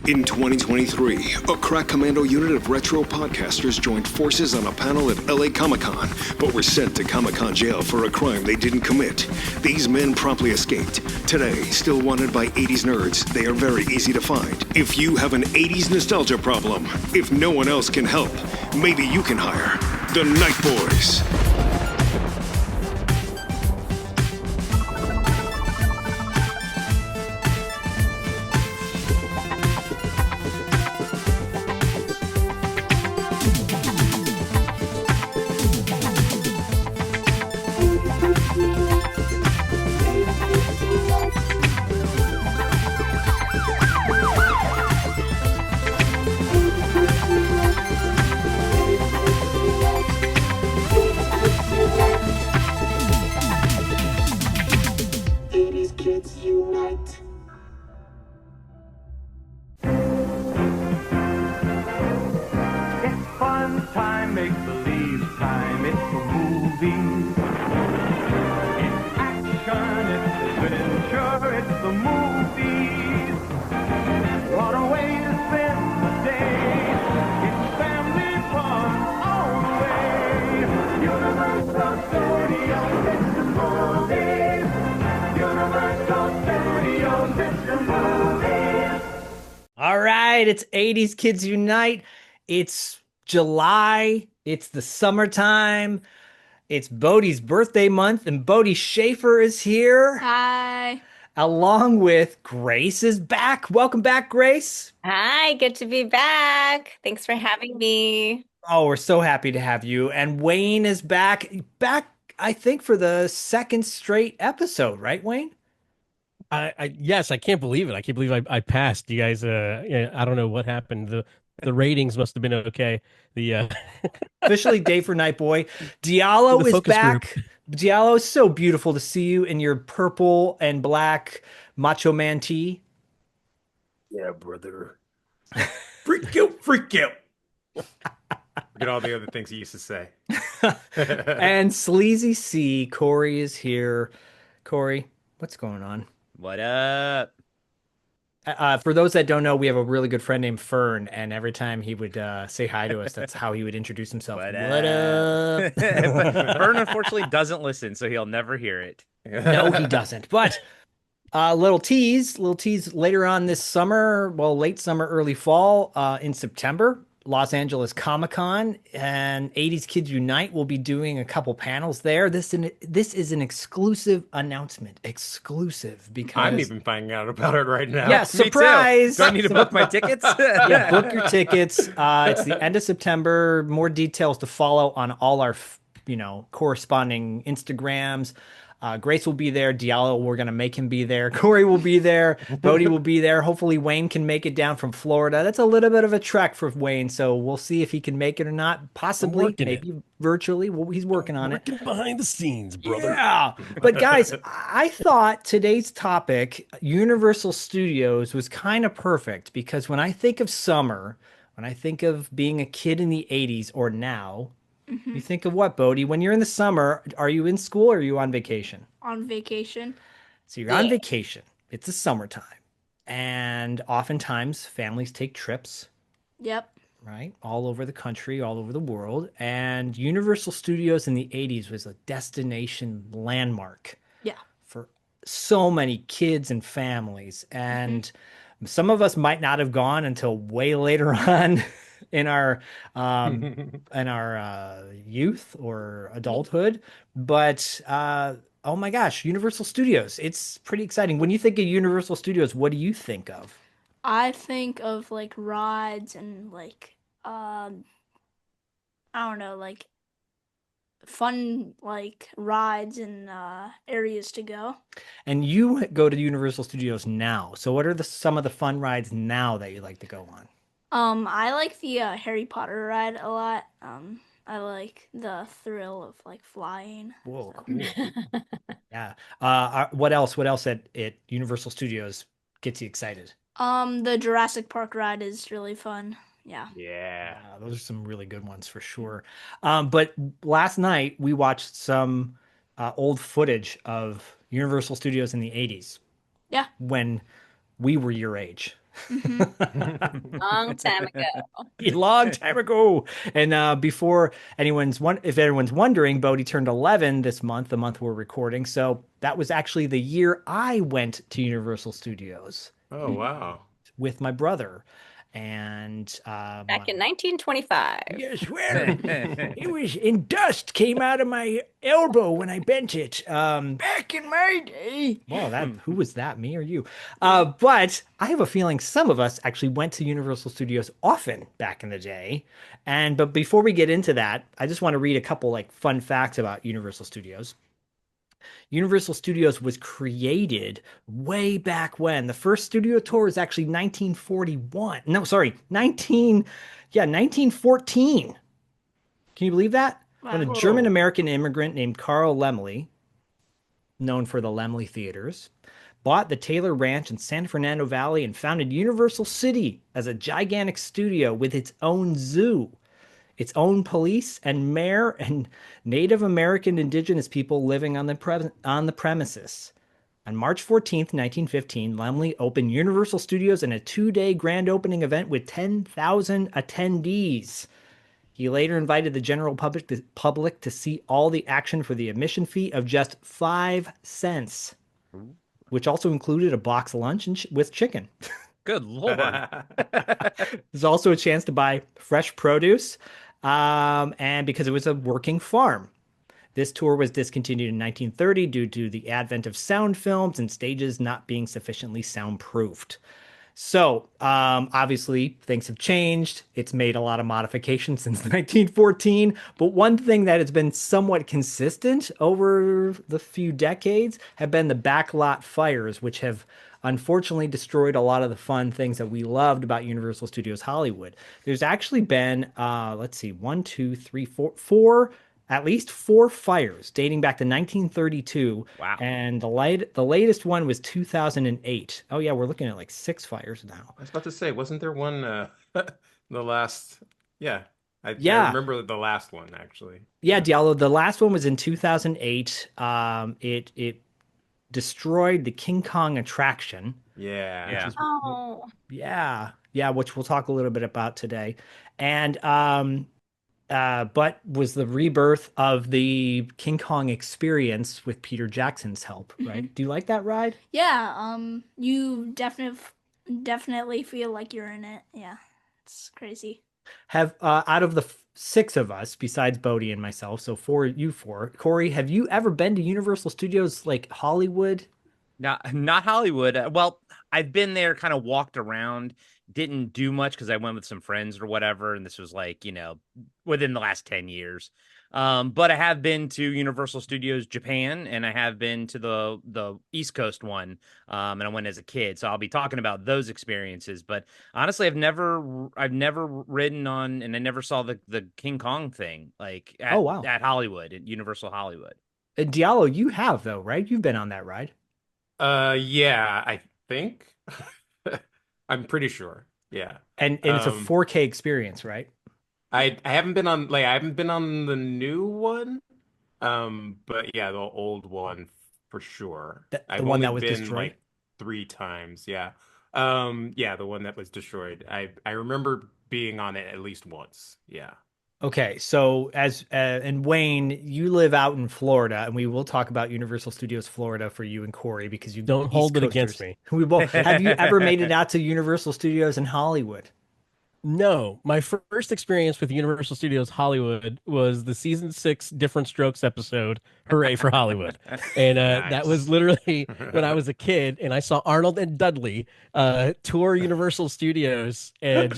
In 2023, a crack commando unit of retro podcasters joined forces on a panel at LA Comic-Con, but were sent to Comic-Con jail for a crime they didn't commit. These men promptly escaped. Today, still wanted by 80s nerds, they are very easy to find. If you have an 80s nostalgia problem, if no one else can help, maybe you can hire the Night Boys. It's 80s Kids Unite. It's July. It's the summertime. It's Bodie's birthday month, and Bodie Shaffer is here. Hi. Along with Grace is back. Welcome back, Grace. Hi, good to be back. Thanks for having me. Oh, we're so happy to have you. And Wayne is back. Back, I think, for the second straight episode, right, Wayne? Yes, I can't believe it. I can't believe I passed. You guys, I don't know what happened. The ratings must have been okay. The officially day for Night Boy. Diallo is back. Group. Diallo, is so beautiful to see you in your purple and black Macho Man tee. Yeah, brother. Freak out, freak out. Look at all the other things he used to say. And Sleazy C, Corey is here. Corey, what's going on? What up? For those that don't know, we have a really good friend named Fern, and every time he would say hi to us, that's how he would introduce himself. What up? Fern unfortunately doesn't listen, so he'll never hear it. No, he doesn't. But little tease later on this summer, well, late summer, early fall, in September, Los Angeles Comic-Con and 80s Kids Unite will be doing a couple panels there. This is an exclusive announcement. Exclusive because I'm even finding out about it right now. Yeah, surprise! Do I need to book my tickets? Yeah, book your tickets. It's the end of September. More details to follow on all our, corresponding Instagrams. Grace will be there. Diallo, we're going to make him be there. Corey will be there. Bodie will be there. Hopefully Wayne can make it down from Florida. That's a little bit of a trek for Wayne, so we'll see if he can make it or not. Possibly, maybe virtually. Well, he's working on it. Behind the scenes, brother. Yeah. But guys, I thought today's topic, Universal Studios, was kind of perfect because when I think of summer, when I think of being a kid in the 80s or now, you think of what, Bodie? When you're in the summer, are you in school or are you on vacation? On vacation. So you're on vacation. It's the summertime. And oftentimes families take trips. Yep. Right? All over the country, all over the world. And Universal Studios in the 80s was a destination landmark. Yeah. For so many kids and families. And some of us might not have gone until way later on in our youth or adulthood, but oh my gosh, Universal Studios, it's pretty exciting. When you think of Universal Studios, what do you think of? I think of like rides and like I don't know, like fun like rides and areas to go. And you go to Universal Studios now, so what are some of the fun rides now that you like to go on? I like the Harry Potter ride a lot. I like the thrill of like flying. Whoa, so. cool. Yeah. What else at Universal Studios gets you excited? The Jurassic Park ride is really fun. Yeah. Yeah. Those are some really good ones for sure. But last night we watched some old footage of Universal Studios in the 80s. Yeah. When we were your age. Long time ago. A long time ago. And before if anyone's wondering, Bodhi turned 11 this month, the month we're recording. So that was actually the year I went to Universal Studios Oh, wow. with my brother. And Back in 1925. yes, well, it was and dust came out of my elbow when I bent it. Back in my day. Well, who was that, me or you? But I have a feeling some of us actually went to Universal Studios often back in the day. But before we get into that, I just want to read a couple like fun facts about Universal Studios. Universal Studios was created way back when. The first studio tour was actually 1941. No, sorry, 1914. Can you believe that? When a Wow. German American immigrant named Carl Laemmle, known for the Laemmle Theaters, bought the Taylor Ranch in San Fernando Valley and founded Universal City as a gigantic studio with its own zoo, its own police and mayor and Native American indigenous people living on the premises. On March 14th, 1915, Laemmle opened Universal Studios in a 2-day grand opening event with 10,000 attendees. He later invited the general public to see all the action for the admission fee of just 5 cents, which also included a box lunch with chicken. Good Lord. There's also a chance to buy fresh produce, and because it was a working farm. This tour was discontinued in 1930 due to the advent of sound films and stages not being sufficiently soundproofed. So, obviously, things have changed. It's made a lot of modifications since 1914. But one thing that has been somewhat consistent over the few decades have been the backlot fires, which have unfortunately destroyed a lot of the fun things that we loved about Universal Studios Hollywood. There's actually been, let's see, at least four fires dating back to 1932. Wow. And the latest one was 2008. Oh yeah, we're looking at like 6 fires now. I was about to say, wasn't there one the last? Yeah, I remember the last one actually. Yeah, Diallo. The last one was in 2008. It destroyed the King Kong attraction. Yeah. Which we'll talk a little bit about today. And but was the rebirth of the King Kong experience with Peter Jackson's help, right? Do you like that ride? Yeah, you definitely feel like you're in it. Yeah, it's crazy. Have out of the 6 of us, besides Bodhi and myself, so four, Corey, have you ever been to Universal Studios like Hollywood? Not Hollywood. Well, I've been there, kind of walked around, didn't do much because I went with some friends or whatever, and this was like, within the last 10 years. But I have been to Universal Studios Japan, and I have been to the East Coast one, and I went as a kid, so I'll be talking about those experiences. But honestly, I've never ridden on, and I never saw the King Kong thing at Hollywood, at Universal Hollywood. Diallo, you have though, right? You've been on that ride. Yeah, I think. I'm pretty sure. Yeah. And it's a 4K experience, right? I haven't been on the new one. But yeah, the old one for sure. The one that was destroyed like 3 times. Yeah. Yeah, the one that was destroyed. I remember being on it at least once. Yeah. Okay, so and Wayne, you live out in Florida, and we will talk about Universal Studios Florida for you and Corey because you don't hold it against me. We both. Have you ever made it out to Universal Studios in Hollywood? No, my first experience with Universal Studios Hollywood was the season 6 Different Strokes episode, Hooray for Hollywood. And Nice. that was literally when I was a kid and I saw Arnold and Dudley tour Universal Studios and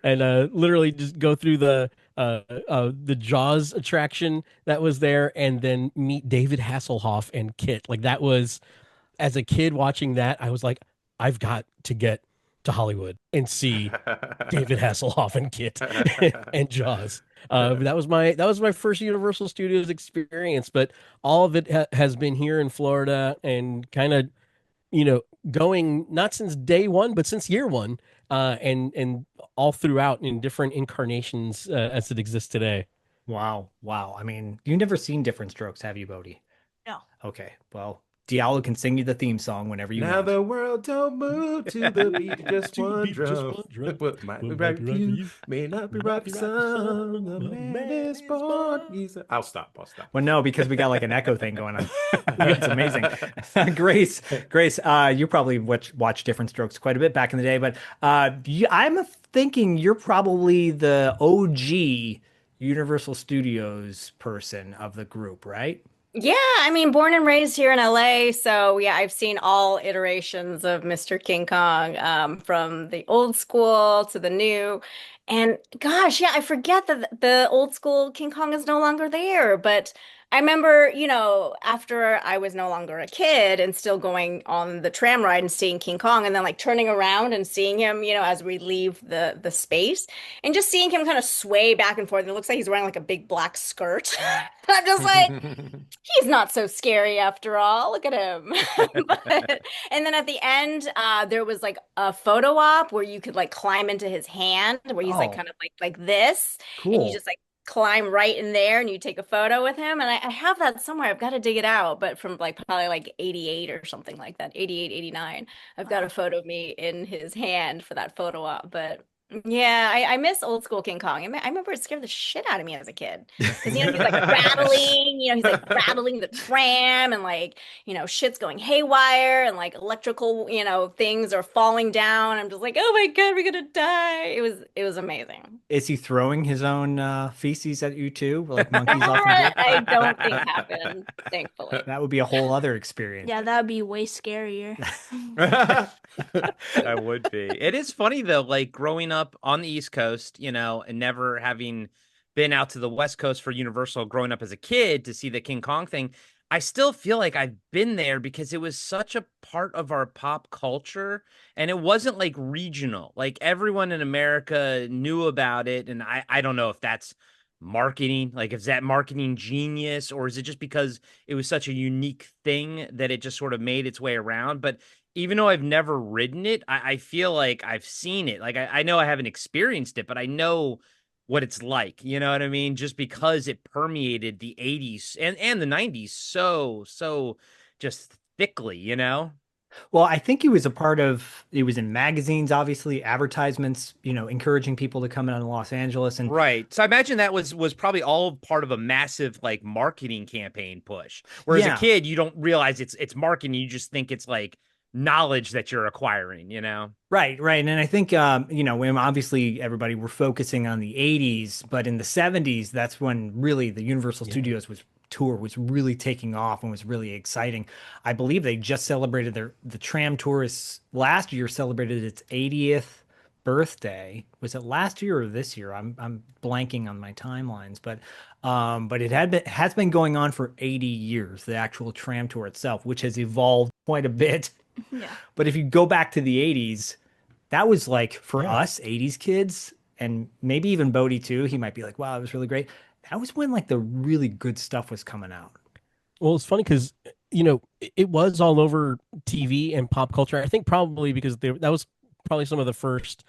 literally just go through the Jaws attraction that was there and then meet David Hasselhoff and Kit. Like that was, as a kid watching that, I was like, I've got to get to Hollywood and see David Hasselhoff and Kit and Jaws. That was my first Universal Studios experience, but all of it has been here in Florida and kind of, going not since day one, but since year one, and all throughout in different incarnations as it exists today. Wow. I mean, you've never seen Different Strokes, have you, Bodhi? No. Okay. Well, Diallo can sing you the theme song whenever you Now want. the world don't move to the beat of just one drum. What might be right for you may not be right for some. The man is born. I'll stop. Well, no, because we got like an echo thing going on. It's amazing. Grace, you probably watch Different Strokes quite a bit back in the day, but I'm thinking you're probably the OG Universal Studios person of the group, right? Yeah, I mean, born and raised here in LA, so yeah, I've seen all iterations of Mr. King Kong, from the old school to the new. And gosh, yeah, I forget that the old school King Kong is no longer there. But I remember, after I was no longer a kid and still going on the tram ride and seeing King Kong, and then like turning around and seeing him, as we leave the space, and just seeing him kind of sway back and forth. And it looks like he's wearing like a big black skirt. I'm just like, he's not so scary after all. Look at him. And then at the end, there was like a photo op where you could like climb into his hand, where he's like kind of like this, and you Cool. just like climb right in there and you take a photo with him. And I have that somewhere. I've got to dig it out, but from like probably like 88 or something like that, 88, 89. I've got a photo of me in his hand for that photo op. But yeah, I miss old school King Kong. I remember it scared the shit out of me as a kid because he's like rattling, he's like rattling the tram, and like shit's going haywire, and like electrical things are falling down. I'm just like, oh my God, we're gonna die. It was amazing. Is he throwing his own feces at you too, like monkeys often do? I don't think happened, thankfully. That would be a whole other experience. Yeah, that would be way scarier. That would be. It is funny though, like growing up on the East Coast, and never having been out to the West Coast for Universal growing up as a kid to see the King Kong thing. I still feel like I've been there because it was such a part of our pop culture, and it wasn't like regional. Like everyone in America knew about it. And I don't know if that's marketing, like is that marketing genius, or is it just because it was such a unique thing that it just sort of made its way around? But even though I've never ridden it, I feel like I've seen it. Like I know I haven't experienced it, but I know what it's like. You know what I mean? Just because it permeated the 80s and the 90s so just thickly, Well, I think he was it was in magazines, obviously, advertisements, encouraging people to come in Los Angeles. And Right. So I imagine that was probably all part of a massive like marketing campaign push. Whereas a kid, you don't realize it's marketing. You just think it's like knowledge that you're acquiring, Right. And I think, when obviously everybody were focusing on the 80s, but in the 70s, that's when really the Universal Studios tour was really taking off and was really exciting. I believe they just celebrated the tram tours last year, celebrated its 80th birthday. Was it last year or this year? I'm blanking on my timelines, but it has been going on for 80 years, the actual tram tour itself, which has evolved quite a bit. Yeah. But if you go back to the 80s, that was like for us 80s kids, and maybe even Bodie too. He might be like, wow, it was really great. That was when like the really good stuff was coming out. Well, it's funny because it was all over TV and pop culture. I think probably because that was probably some of the first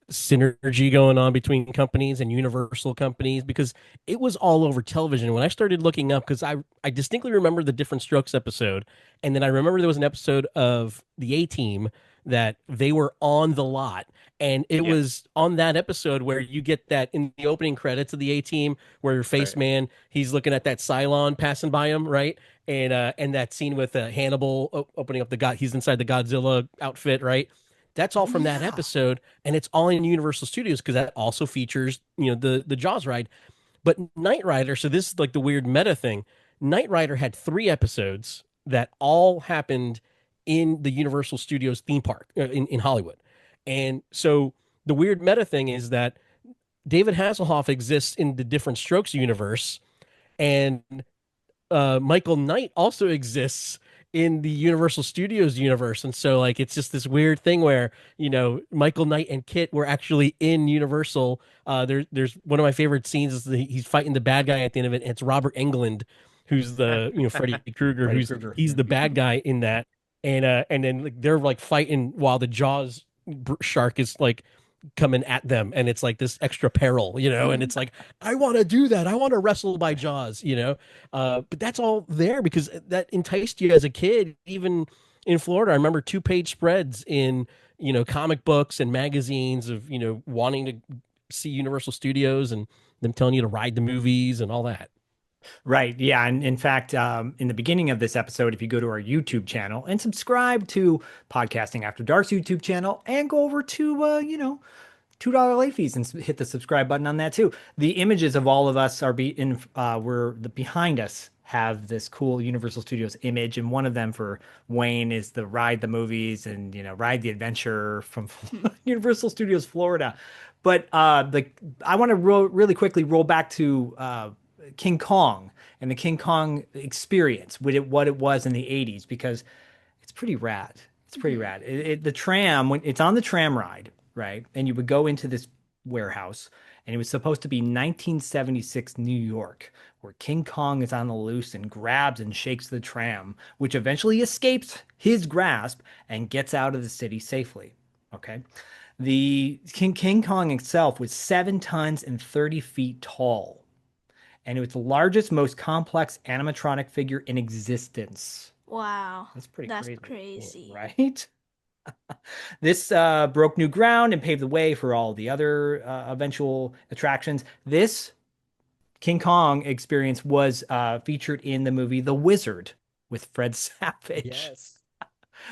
synergy going on between companies and Universal companies, because it was all over television. When I started looking up, because I distinctly remember the Different Strokes episode, and then I remember there was an episode of the A-Team that they were on the lot. And it was on that episode where you get that in the opening credits of the A-Team, where your face man, he's looking at that Cylon passing by him, right? And that scene with Hannibal opening up he's inside the Godzilla outfit, right? That's all from that episode, and it's all in Universal Studios because that also features, the Jaws ride. But Knight Rider, so this is like the weird meta thing. Knight Rider had 3 episodes that all happened in the Universal Studios theme park in Hollywood. And so the weird meta thing is that David Hasselhoff exists in the Different Strokes universe, and Michael Knight also exists in the Universal Studios universe. And so like it's just this weird thing where Michael Knight and Kit were actually in Universal. There's one of my favorite scenes is he's fighting the bad guy at the end of it, and it's Robert Englund, who's the Freddy Krueger, he's the bad guy in that. And then like they're like fighting while the Jaws shark is like coming at them, and it's like this extra peril, and it's like, I want to do that. I want to wrestle by Jaws. But that's all there because that enticed you as a kid. Even in Florida, I remember 2-page spreads in, comic books and magazines of, wanting to see Universal Studios and them telling you to ride the movies and all that. Right. Yeah. And in fact, in the beginning of this episode, if you go to our YouTube channel and subscribe to Podcasting After Dark's YouTube channel and go over to, $2 late fees and hit the subscribe button on that too. The images of all of us are behind us have this cool Universal Studios image, and one of them for Wayne is the ride the movies and ride the adventure from Universal Studios Florida. But I want to really quickly roll back to King Kong and the King Kong experience, what it was in the 80s, because it's pretty rad. It's pretty rad. The tram, when it's on the tram ride, right? And you would go into this warehouse, and it was supposed to be 1976 New York, where King Kong is on the loose and grabs and shakes the tram, which eventually escapes his grasp and gets out of the city safely. Okay. The King Kong itself was 7 tons and 30 feet tall, and it was the largest, most complex animatronic figure in existence. Wow. That's pretty That's crazy. crazy. Right? This broke new ground and paved the way for all the other eventual attractions. This King Kong experience was featured in the movie The Wizard with Fred Savage. Yes.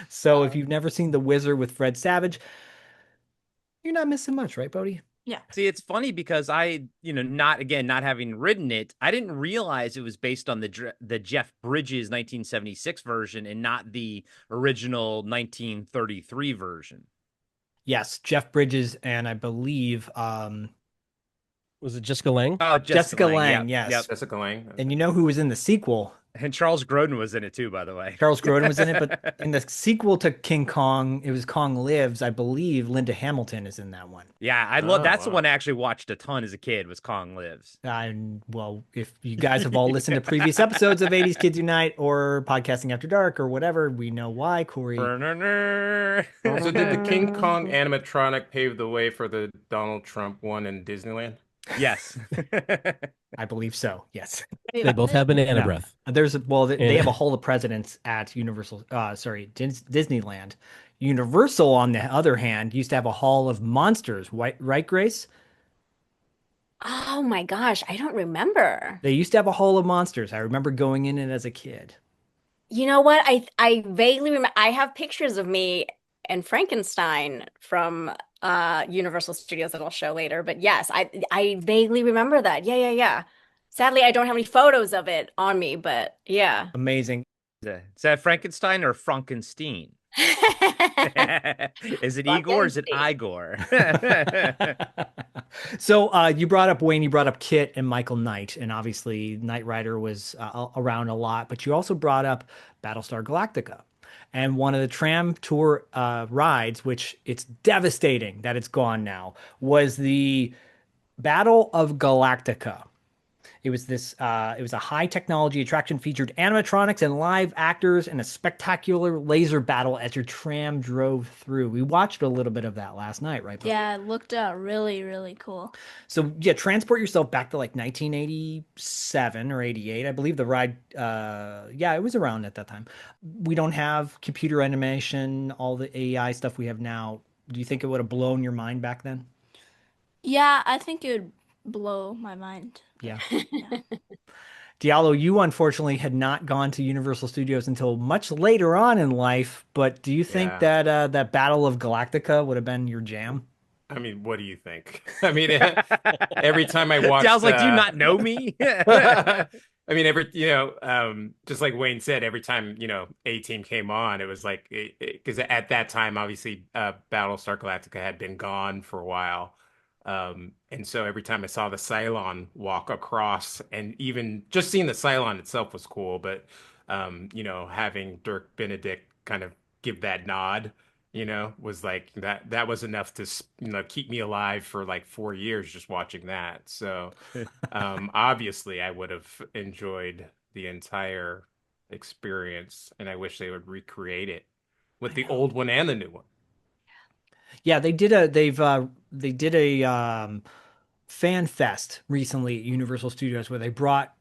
So if you've never seen The Wizard with Fred Savage, you're not missing much, right, Bodie? Yeah. See, it's funny because not having ridden it, I didn't realize it was based on the Jeff Bridges 1976 version and not the original 1933 version. Yes, Jeff Bridges, and I believe Was it Jessica Lange? Oh, Jessica Lange, yep, yes. yep. Jessica Lange. And you know who was in the sequel? And Charles Grodin was in it too, by the way. Charles Grodin was in it, but in the sequel to King Kong, it was Kong Lives. I believe Linda Hamilton is in that one. Yeah, I love that's the wow. one I actually watched a ton as a kid, was Kong Lives. Well, if you guys have all listened to previous episodes of 80s Kids Unite or Podcasting After Dark or whatever, we know why, Corey. So did the King Kong animatronic pave the way for the Donald Trump one in Disneyland? Yes. I believe so. Yes. They both have banana Yeah. breath. They have a Hall of Presidents at Disneyland. Universal, on the other hand, used to have a Hall of Monsters, right, Grace? Oh my gosh, I don't remember. They used to have a Hall of Monsters. I remember going in it as a kid. You know what? I vaguely remember. I have pictures of me and Frankenstein from Universal Studios that I'll show later. But yes, I vaguely remember that. Yeah. Sadly, I don't have any photos of it on me, but yeah. Amazing. Is that Frankenstein or Frankenstein? Is it Igor or is it Igor? So you brought up Wayne, you brought up Kit and Michael Knight, and obviously Knight Rider was around a lot, but you also brought up Battlestar Galactica. And one of the tram tour rides, which it's devastating that it's gone now, was the Battle of Galactica. It was a high technology attraction, featured animatronics and live actors in a spectacular laser battle as your tram drove through. We watched a little bit of that last night, right? Bob? Yeah, it looked really, really cool. So yeah, transport yourself back to like 1987 or 88. I believe the ride, it was around at that time. We don't have computer animation, all the AI stuff we have now. Do you think it would have blown your mind back then? Yeah, I think it would blow my mind. Yeah. Diallo, you unfortunately had not gone to Universal Studios until much later on in life, but do you think that that Battle of Galactica would have been your jam? I mean, what do you think? I mean, every time I watch, Sounds like, do you not know me? I mean, just like Wayne said, every time, A-Team came on, it was like, because at that time, obviously, Battlestar Galactica had been gone for a while. And so every time I saw the Cylon walk across, and even just seeing the Cylon itself was cool, but, having Dirk Benedict kind of give that nod, was like that was enough to, keep me alive for like 4 years just watching that. So, obviously I would have enjoyed the entire experience, and I wish they would recreate it with the old one and the new one. Yeah, they did a fan fest recently at Universal Studios where they brought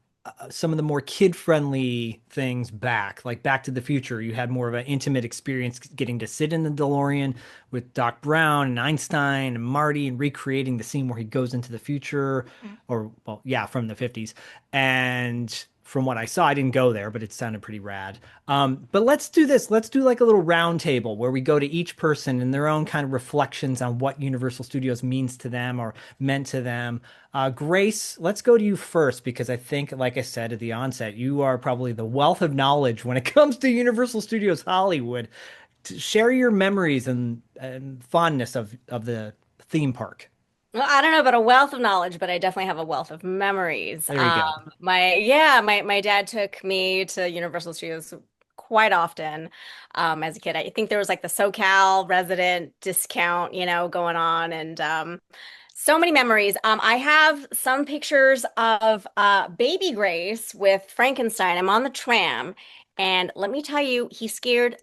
some of the more kid-friendly things back, like Back to the Future. You had more of an intimate experience getting to sit in the DeLorean with Doc Brown and Einstein and Marty and recreating the scene where he goes into the future, or well, yeah, from the 50s. And from what I saw, I didn't go there, but it sounded pretty rad. But let's do this. Let's do like a little round table where we go to each person and their own kind of reflections on what Universal Studios means to them or meant to them. Grace, let's go to you first because I think, like I said at the onset, you are probably the wealth of knowledge when it comes to Universal Studios Hollywood. Share your memories and fondness of the theme park. Well, I don't know about a wealth of knowledge, but I definitely have a wealth of memories. There you go. My dad took me to Universal Studios quite often as a kid. I think there was like the SoCal resident discount, going on, and so many memories. I have some pictures of baby Grace with Frankenstein. I'm on the tram, and let me tell you, he scared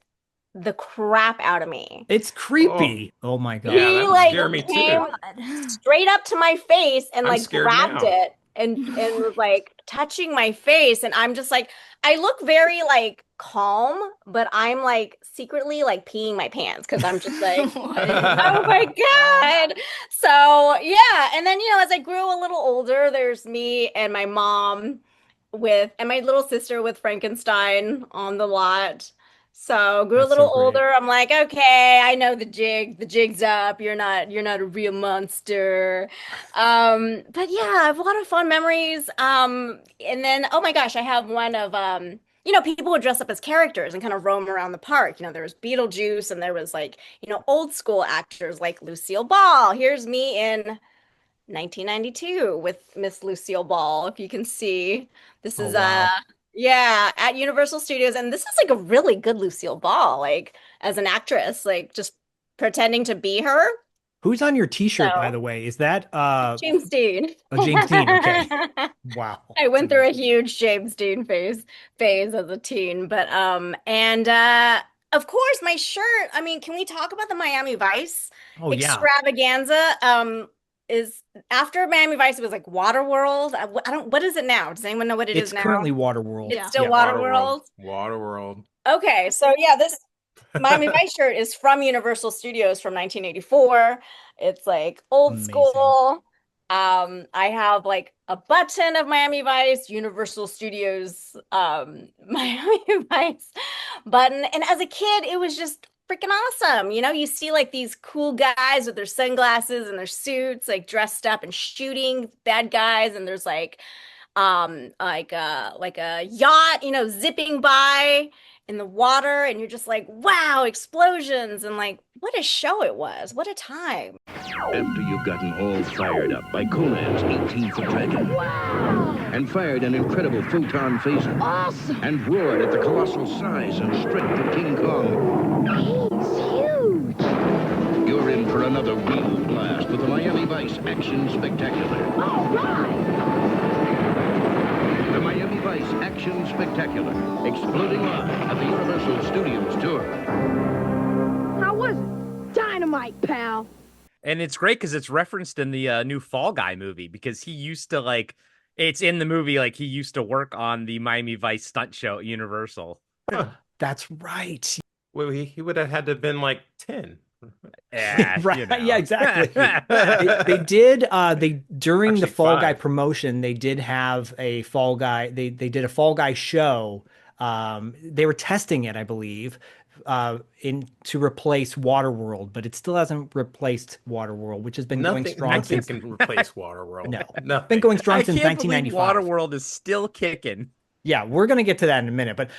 the crap out of me. It's creepy. Oh my God. Yeah, He that would like scare me too. came straight up to my face and I'm like scared grabbed now. it and was like touching my face, and I'm just like, I look very like calm, but I'm like secretly like peeing my pants because I'm just like, oh my God. So yeah, and then as I grew a little older, there's me and my mom and my little sister with Frankenstein on the lot. So grew a That's so little great. older. I'm like, okay, I know the jig. The jig's up. You're not a real monster. But yeah, I have a lot of fun memories. And then oh my gosh, I have one of people would dress up as characters and kind of roam around the park. There was Beetlejuice and there was like, old school actors like Lucille Ball. Here's me in 1992 with Miss Lucille Ball, if you can see. This Oh is wow. yeah, at Universal Studios, and this is like a really good Lucille Ball, like as an actress, like just pretending to be her. Who's on your t-shirt, by So the way? Is that James Dean. James Dean? Okay. Wow. I That's went through a amazing. huge James Dean phase as a teen, but and of course my shirt. I mean, can we talk about the Miami Vice Oh yeah. extravaganza? Is after Miami Vice it was like Waterworld. I don't. What is it now? Does anyone know what it It's is now? currently Waterworld. It's Yeah. still Yeah. Waterworld. Waterworld. Okay, so yeah, this Miami Vice shirt is from Universal Studios from 1984. It's like old Amazing. school. I have like a button of Miami Vice, Universal Studios, Miami Vice button. And as a kid, it was just freaking awesome. You see like these cool guys with their sunglasses and their suits, like dressed up and shooting bad guys, and there's like a yacht, zipping by in the water, and you're just like, wow, explosions, and like what a show it was. What a time. After you've gotten all fired up by Conan's 18th Dragon, and fired an incredible photon phaser, and roared at the colossal size and strength of King Kong, He's huge. you're in for another real blast with the Miami Vice Action Spectacular. All right. The Miami Vice Action Spectacular, exploding live at the Universal Studios Tour. How was it? Dynamite, pal. And it's great because it's referenced in the new Fall Guy movie because he used to it's in the movie, like he used to work on the Miami Vice stunt show at Universal. That's right. Well, he would have had to have been like 10. Yeah, Right. Yeah, exactly. They did during the Actually, Fall Guy 5. promotion, they did have a Fall Guy. They did a Fall Guy show. They were testing it, I believe, to replace Waterworld, but it still hasn't replaced Waterworld, which has been going Nothing, strong nothing since. can replace Waterworld. No, Nothing. been going strong I since can't believe 1995. Waterworld is still kicking. Yeah, we're gonna get to that in a minute, but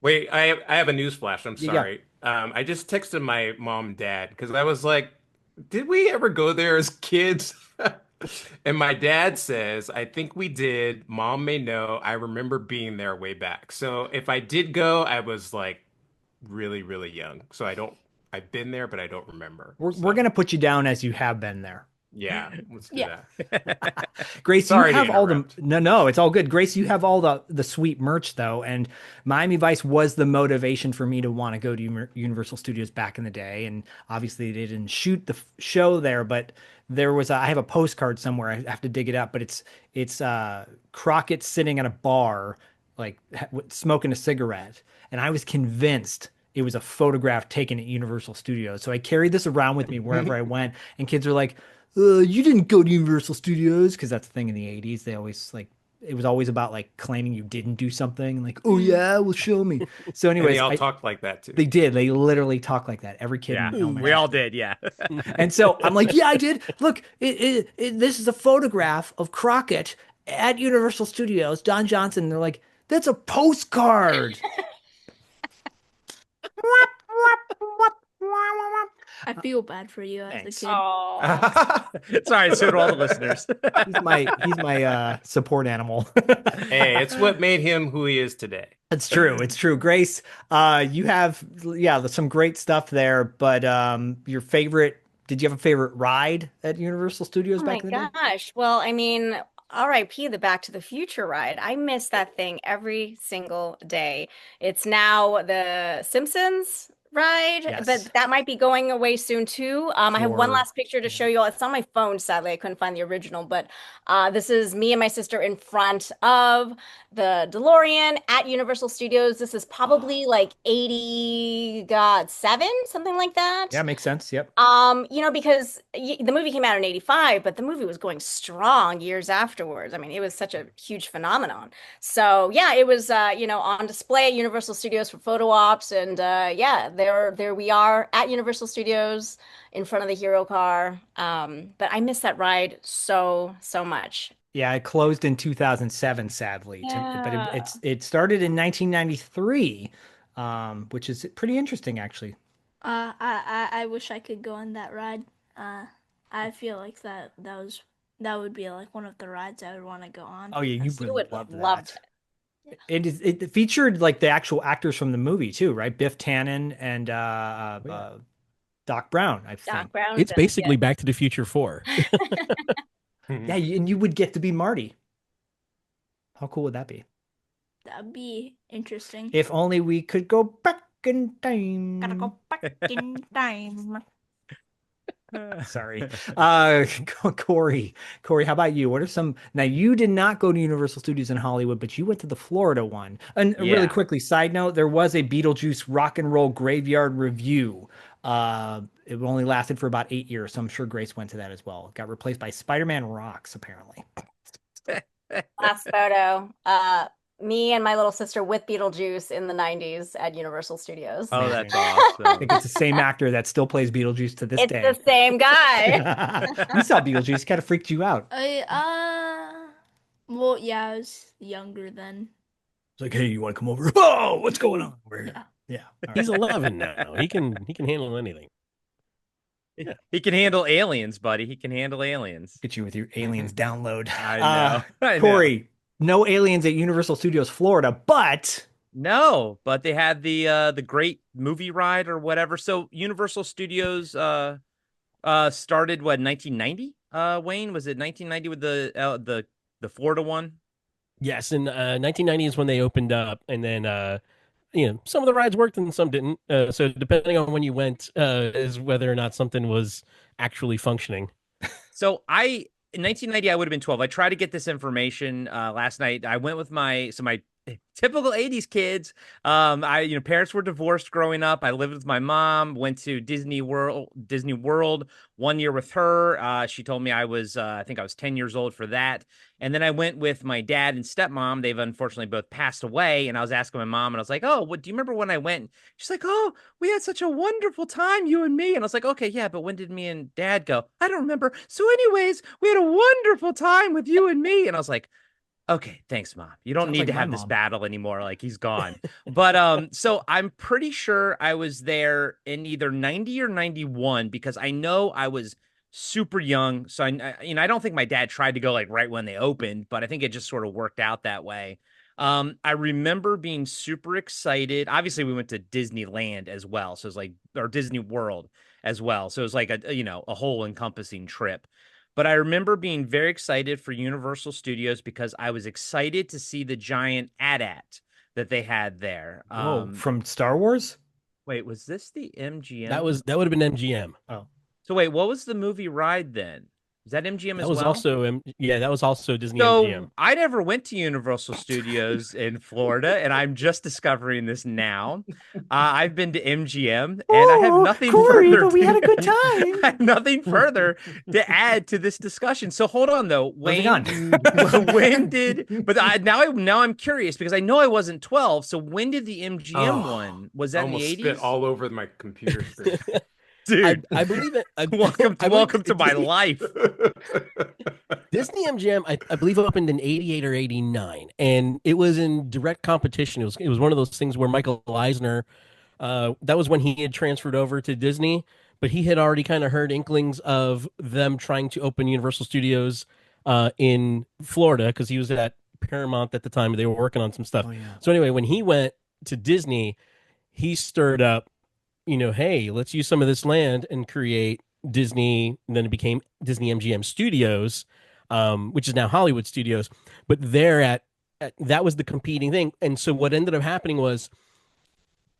Wait, I have a news flash. I'm You got- sorry. I just texted my mom and dad because I was like, did we ever go there as kids? And my dad says, I think we did. Mom may know. I remember being there way back. So if I did go, I was like really, really young. So I've been there, but I don't remember. we're gonna put you down as you have been there. Yeah, let's do Yeah. that. Grace, Sorry you to have all the interrupt. no, it's all good. Grace, you have all the sweet merch though, and Miami Vice was the motivation for me to want to go to Universal Studios back in the day. And obviously, they didn't shoot the show there, but there was I have a postcard somewhere. I have to dig it up, but it's Crockett sitting at a bar, like smoking a cigarette, and I was convinced it was a photograph taken at Universal Studios. So I carried this around with me wherever I went, and kids are like, you didn't go to Universal Studios, because that's the thing in the 80s. They always like it was always about like claiming you didn't do something, like, oh yeah, well show me. So And they anyways, all talked like that too. they did. They literally talk like that. Every kid Yeah, in we elementary all school. did. Yeah. And so I'm like, yeah, I did. Look, this is a photograph of Crockett at Universal Studios, Don Johnson. And they're like, that's a postcard. I feel bad for you as Thanks. a kid. Oh, Sorry, so do all the listeners. He's my support animal. Hey, it's what made him who he is today. It's true. It's true. Grace, you have some great stuff there, but your favorite, did you have a favorite ride at Universal Studios oh my back in the day? gosh. Well, I mean, RIP the Back to the Future ride. I miss that thing every single day. It's now the Simpsons ride, Yes. but that might be going away soon too. I have one For- last picture to show you all. It's on my phone, sadly. I couldn't find the original, but this is me and my sister in front of the DeLorean at Universal Studios. This is probably like 87, something like that. Yeah, makes sense. Yep. Because the movie came out in 85, but the movie was going strong years afterwards. I mean, it was such a huge phenomenon. So yeah, it was on display at Universal Studios for photo ops, and yeah, there we are at Universal Studios in front of the hero car. But I miss that ride so much. Yeah, it closed in 2007, sadly. But Yeah. it started in 1993, which is pretty interesting, actually. I wish I could go on that ride. I feel like that would be like one of the rides I would want to go on. Oh yeah, you You would would love have loved that. It featured like the actual actors from the movie too, right? Biff Tannen and Doc Brown, I think. Doc Brown. It's basically Back to the Future 4. Yeah, and you would get to be Marty. How cool would that be? That'd be interesting. If only we could go back in time. Gotta go back in time. Sorry. Corey, how about you? What are some, now you did not go to Universal Studios in Hollywood, but you went to the Florida one. And Yeah. really quickly, side note, there was a Beetlejuice Rock and Roll Graveyard review. It only lasted for about 8 years, so I'm sure Grace went to that as well. It got replaced by Spider-Man Rocks, apparently. last photo. Me and my little sister with Beetlejuice in the 90s at Universal Studios. Oh, that's I awesome. think it's the same actor that still plays Beetlejuice to this It's day. the same guy. You saw Beetlejuice, kind of freaked you out. Well, yeah, I was younger then. It's like, hey, you want to come over? Oh, what's going on? Yeah. All He's right. 11 now. He can handle anything. He can handle aliens, buddy. He can handle aliens. Get you with your aliens download. I know. I know. Corey, no aliens at Universal Studios Florida, but No, but they had the great movie ride or whatever. So Universal Studios started what, 1990? Wayne, was it 1990 with the Florida one? Yes, in 1990 is when they opened up, and then some of the rides worked and some didn't. So depending on when you went, is whether or not something was actually functioning. So in 1990, I would have been 12. I tried to get this information last night. I went with my typical 80s kids. Parents were divorced growing up. I lived with my mom, went to Disney World 1 year with her. She told me I think I was 10 years old for that. And then I went with my dad and stepmom. They've unfortunately both passed away. And I was asking my mom, and I was like, oh, what do you remember when I went? She's like, oh, we had such a wonderful time, you and me. And I was like, okay, yeah, but when did me and dad go? I don't remember. So anyways, we had a wonderful time with you and me. And I was like, okay, thanks, Mom. You don't Sounds need like to my have this mom. battle anymore. Like, he's gone. But so I'm pretty sure I was there in either 90 or 91, because I know I was super young. So I don't think my dad tried to go like right when they opened, but I think it just sort of worked out that way. I remember being super excited. Obviously, we went to Disneyland as well. So it's like, or Disney World as well. So it was like a whole encompassing trip. But I remember being very excited for Universal Studios because I was excited to see the giant AT-AT that they had there. From Star Wars? Wait, was this the MGM? That would have been MGM. Oh, So wait, what was the movie ride then? Is that MGM That as was well? also that was also Disney So MGM. I never went to Universal Studios in Florida, and I'm just discovering this now. I've been to MGM, and I have nothing Corey, further. but we had a good I time. have nothing further to add to this discussion. So hold on, though, Wayne. Moving When did? But now I'm curious because I know I wasn't 12. So when did the MGM one? Was that in the almost 80s? spit all over my computer screen. Dude, I believe it. welcome to my life. Disney MGM, I believe, opened in 88 or 89, and it was in direct competition. It was one of those things where Michael Eisner, that was when he had transferred over to Disney, but he had already kind of heard inklings of them trying to open Universal Studios in Florida because he was at Paramount at the time. They were working on some stuff. Oh, yeah. So anyway, when he went to Disney, he stirred up, hey, let's use some of this land and create Disney. And then it became Disney MGM Studios, which is now Hollywood Studios. But that was the competing thing. And so what ended up happening was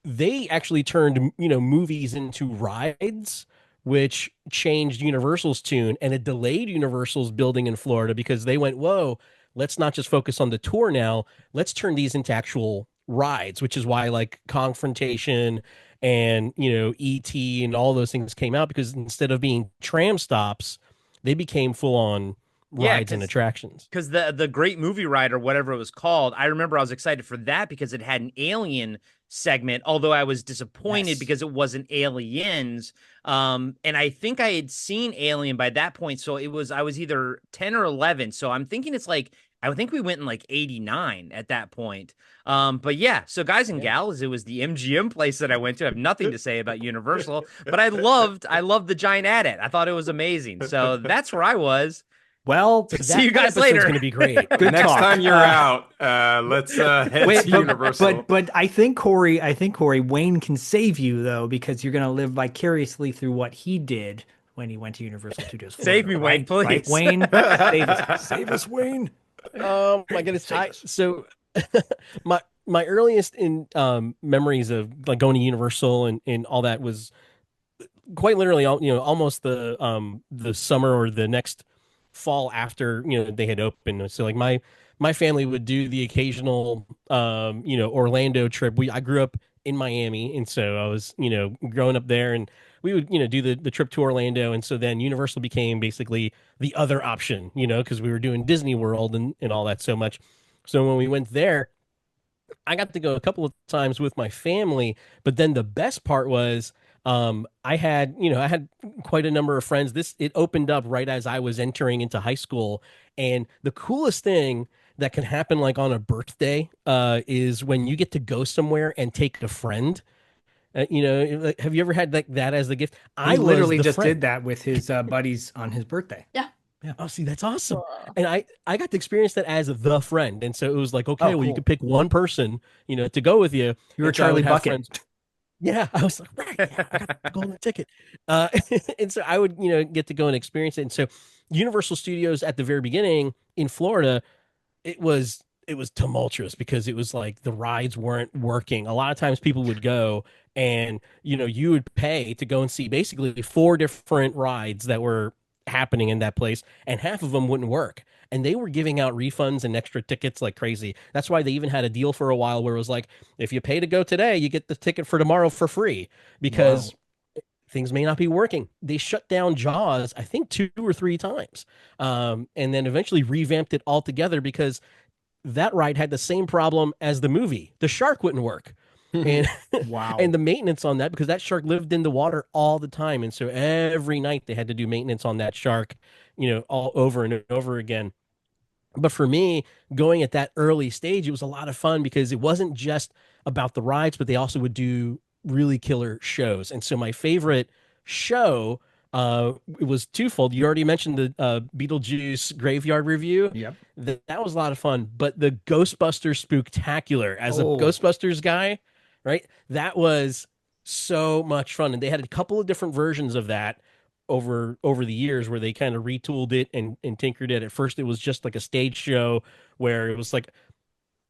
they actually turned, movies into rides, which changed Universal's tune, and it delayed Universal's building in Florida because they went, whoa, let's not just focus on the tour now. Let's turn these into actual rides, which is why like Confrontation and E.T. and all those things came out, because instead of being tram stops, they became full on rides and attractions. Because the Great Movie Ride, or whatever it was called, I remember I was excited for that because it had an alien segment, although I was disappointed because it wasn't Aliens. And I think I had seen Alien by that point, so I was either 10 or 11. So I'm thinking it's like, I think we went in like 89 at that point. But yeah, so guys and gals, it was the MGM place that I went to. I have nothing to say about Universal, but I loved the giant AT-AT. I thought it was amazing. So that's where I was. Well, see you guys later. It's going to be great. Good Next talk. time you're out, let's head to Universal. But I think Corey, Wayne can save you though, because you're going to live vicariously through what he did when he went to Universal Studios. Florida, Save me, Wayne, please. Right, Wayne, save us, Wayne. Oh my goodness! So my earliest in memories of like going to Universal and all that was quite literally almost the summer or the next fall after they had opened. So like my family would do the occasional Orlando trip. I grew up in Miami, and so I was growing up there, and we would do the trip to Orlando. And so then Universal became basically the other option, because we were doing Disney World and all that so much. So when we went there, I got to go a couple of times with my family, but then the best part was I had quite a number of friends. It opened up right as I was entering into high school, and the coolest thing that can happen like on a birthday is when you get to go somewhere and take a friend. Have you ever had that as the gift? I literally just did that with his buddies on his birthday. Yeah. Yeah. Oh, see, that's awesome. And I got to experience that as the friend. And so it was like, okay, well, you cool. could pick one person, to go with you. You were Charlie Bucket. Friends. Yeah. I was like, right, yeah, I got the golden ticket. And so I would, get to go and experience it. And so Universal Studios at the very beginning in Florida, it was tumultuous because it was like the rides weren't working. A lot of times people would go and, you would pay to go and see basically 4 different rides that were happening in that place, and half of them wouldn't work, and they were giving out refunds and extra tickets like crazy. That's why they even had a deal for a while where it was like, if you pay to go today, you get the ticket for tomorrow for free, because things may not be working. They shut down Jaws, I think 2 or 3 times, and then eventually revamped it altogether because that ride had the same problem as the movie. The shark wouldn't work. And Wow. And the maintenance on that, because that shark lived in the water all the time, and so every night they had to do maintenance on that shark, all over and over again. But for me, going at that early stage, it was a lot of fun because it wasn't just about the rides, but they also would do really killer shows. And so my favorite show, it was twofold. You already mentioned the Beetlejuice Graveyard Review. Yep. That was a lot of fun. But the Ghostbusters Spooktacular, as a Ghostbusters guy, right? That was so much fun. And they had a couple of different versions of that. over the years where they kind of retooled it and tinkered it. At first, it was just like a stage show where it was like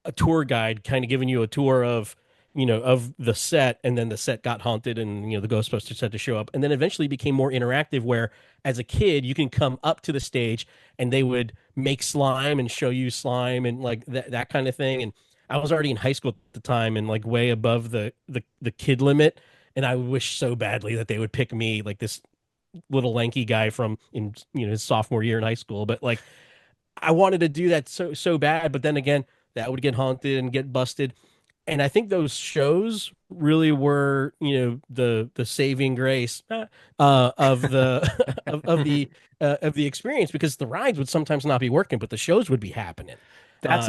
a tour guide kind of giving you a tour of of the set, and then the set got haunted, and the Ghostbusters had to show up, and then eventually became more interactive where as a kid you can come up to the stage and they would make slime and show you slime and like that kind of thing. And I was already in high school at the time and like way above the kid limit, and I wish so badly that they would pick me, like this little lanky guy from in his sophomore year in high school. But like I wanted to do that so bad, but then again that would get haunted and get busted. And I think those shows really were, the saving grace of the of the experience, because the rides would sometimes not be working, but the shows would be happening. That's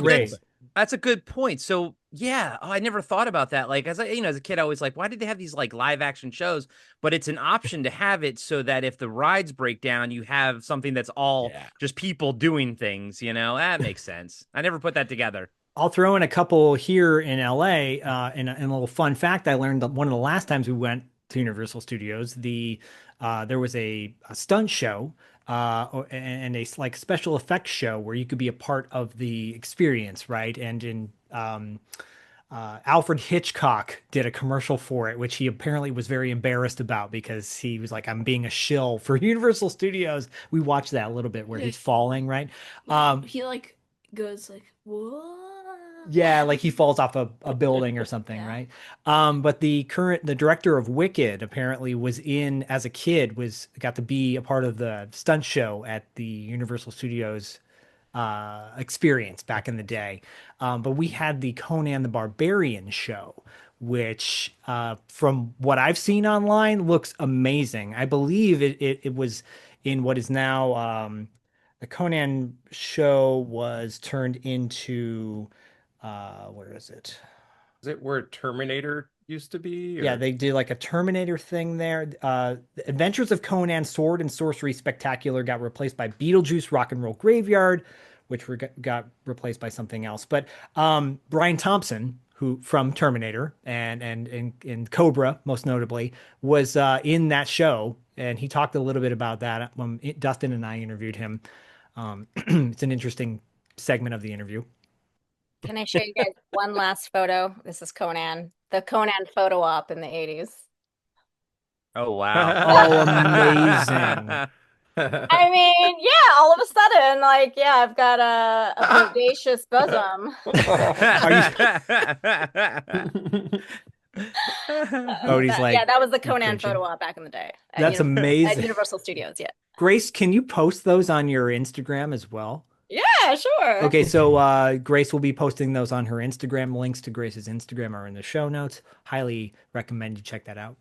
great. That's a good point. So yeah, I never thought about that. Like as a kid, I was like, why did they have these like live action shows? But it's an option to have it so that if the rides break down, you have something that's all just people doing things. That makes sense. I never put that together. I'll throw in a couple here in LA. And a little fun fact I learned one of the last times we went to Universal Studios, there was a stunt show and a like special effects show where you could be a part of the experience, right? And in Alfred Hitchcock did a commercial for it, which he apparently was very embarrassed about because he was like, I'm being a shill for Universal Studios. We watched that a little bit where he's falling, right? He like goes like, what? Yeah, like he falls off a building or something, right? But the director of Wicked apparently was in as a kid, got to be a part of the stunt show at the Universal Studios experience back in the day. But we had the Conan the Barbarian show, which from what I've seen online looks amazing. I believe it was in what is now the Conan show was turned into where is it? Is it where Terminator used to be? Or? Yeah, they did like a Terminator thing there. The Adventures of Conan Sword and Sorcery Spectacular got replaced by Beetlejuice Rock and Roll Graveyard, which got replaced by something else. But Brian Thompson, who from Terminator and Cobra most notably, was in that show, and he talked a little bit about that when Dustin and I interviewed him. It's an interesting segment of the interview. Can I show you guys one last photo? This is Conan, the Conan photo op in the 80s. Oh, wow. Oh, amazing. I mean, yeah, all of a sudden, like, yeah, I've got a bodacious bosom. That was the Conan photo op back in the day. That's amazing. At Universal Studios, yeah. Grace, can you post those on your Instagram as well? Yeah, sure. Okay, so Grace will be posting those on her Instagram. Links to Grace's Instagram are in the show notes. Highly recommend you check that out.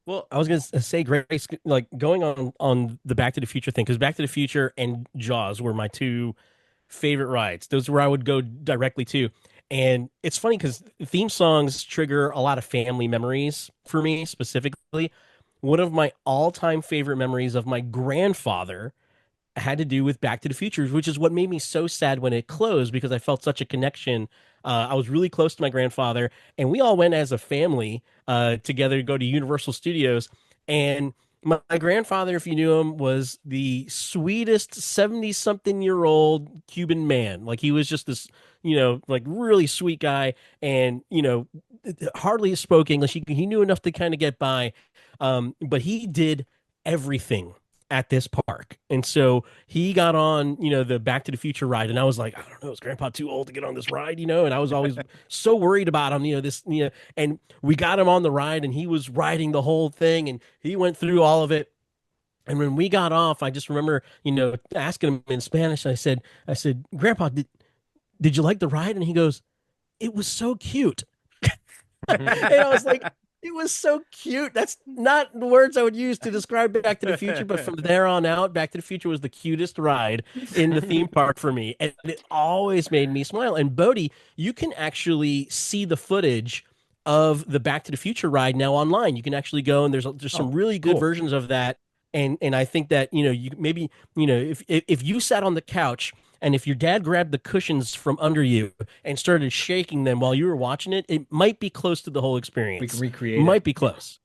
Well, I was going to say, Grace, like going on the Back to the Future thing, because Back to the Future and Jaws were my two favorite rides. Those were where I would go directly to. And it's funny because theme songs trigger a lot of family memories for me specifically. One of my all-time favorite memories of my grandfather had to do with Back to the Future, which is what made me so sad when it closed, because I felt such a connection. I was really close to my grandfather, and we all went as a family together to go to Universal Studios. And my grandfather, if you knew him, was the sweetest 70-something-year-old Cuban man. Like, he was just this, like really sweet guy, and, hardly spoke English. He knew enough to kind of get by, but he did everything at this park. And so he got on, the Back to the Future ride, and I was like, I don't know, is Grandpa too old to get on this ride, and I was always so worried about him, and we got him on the ride, and he was riding the whole thing, and he went through all of it. And when we got off, I just remember, asking him in Spanish. I said, Grandpa, did you like the ride? And he goes, it was so cute. And I was like, it was so cute. That's not the words I would use to describe Back to the Future, but from there on out, Back to the Future was the cutest ride in the theme park for me. And it always made me smile. And Bodhi, you can actually see the footage of the Back to the Future ride now online. You can actually go, and there's some really good versions of that. And I think that, you maybe, if you sat on the couch And if your dad grabbed the cushions from under you and started shaking them while you were watching it, it might be close to the whole We can experience. recreate Might it. be close.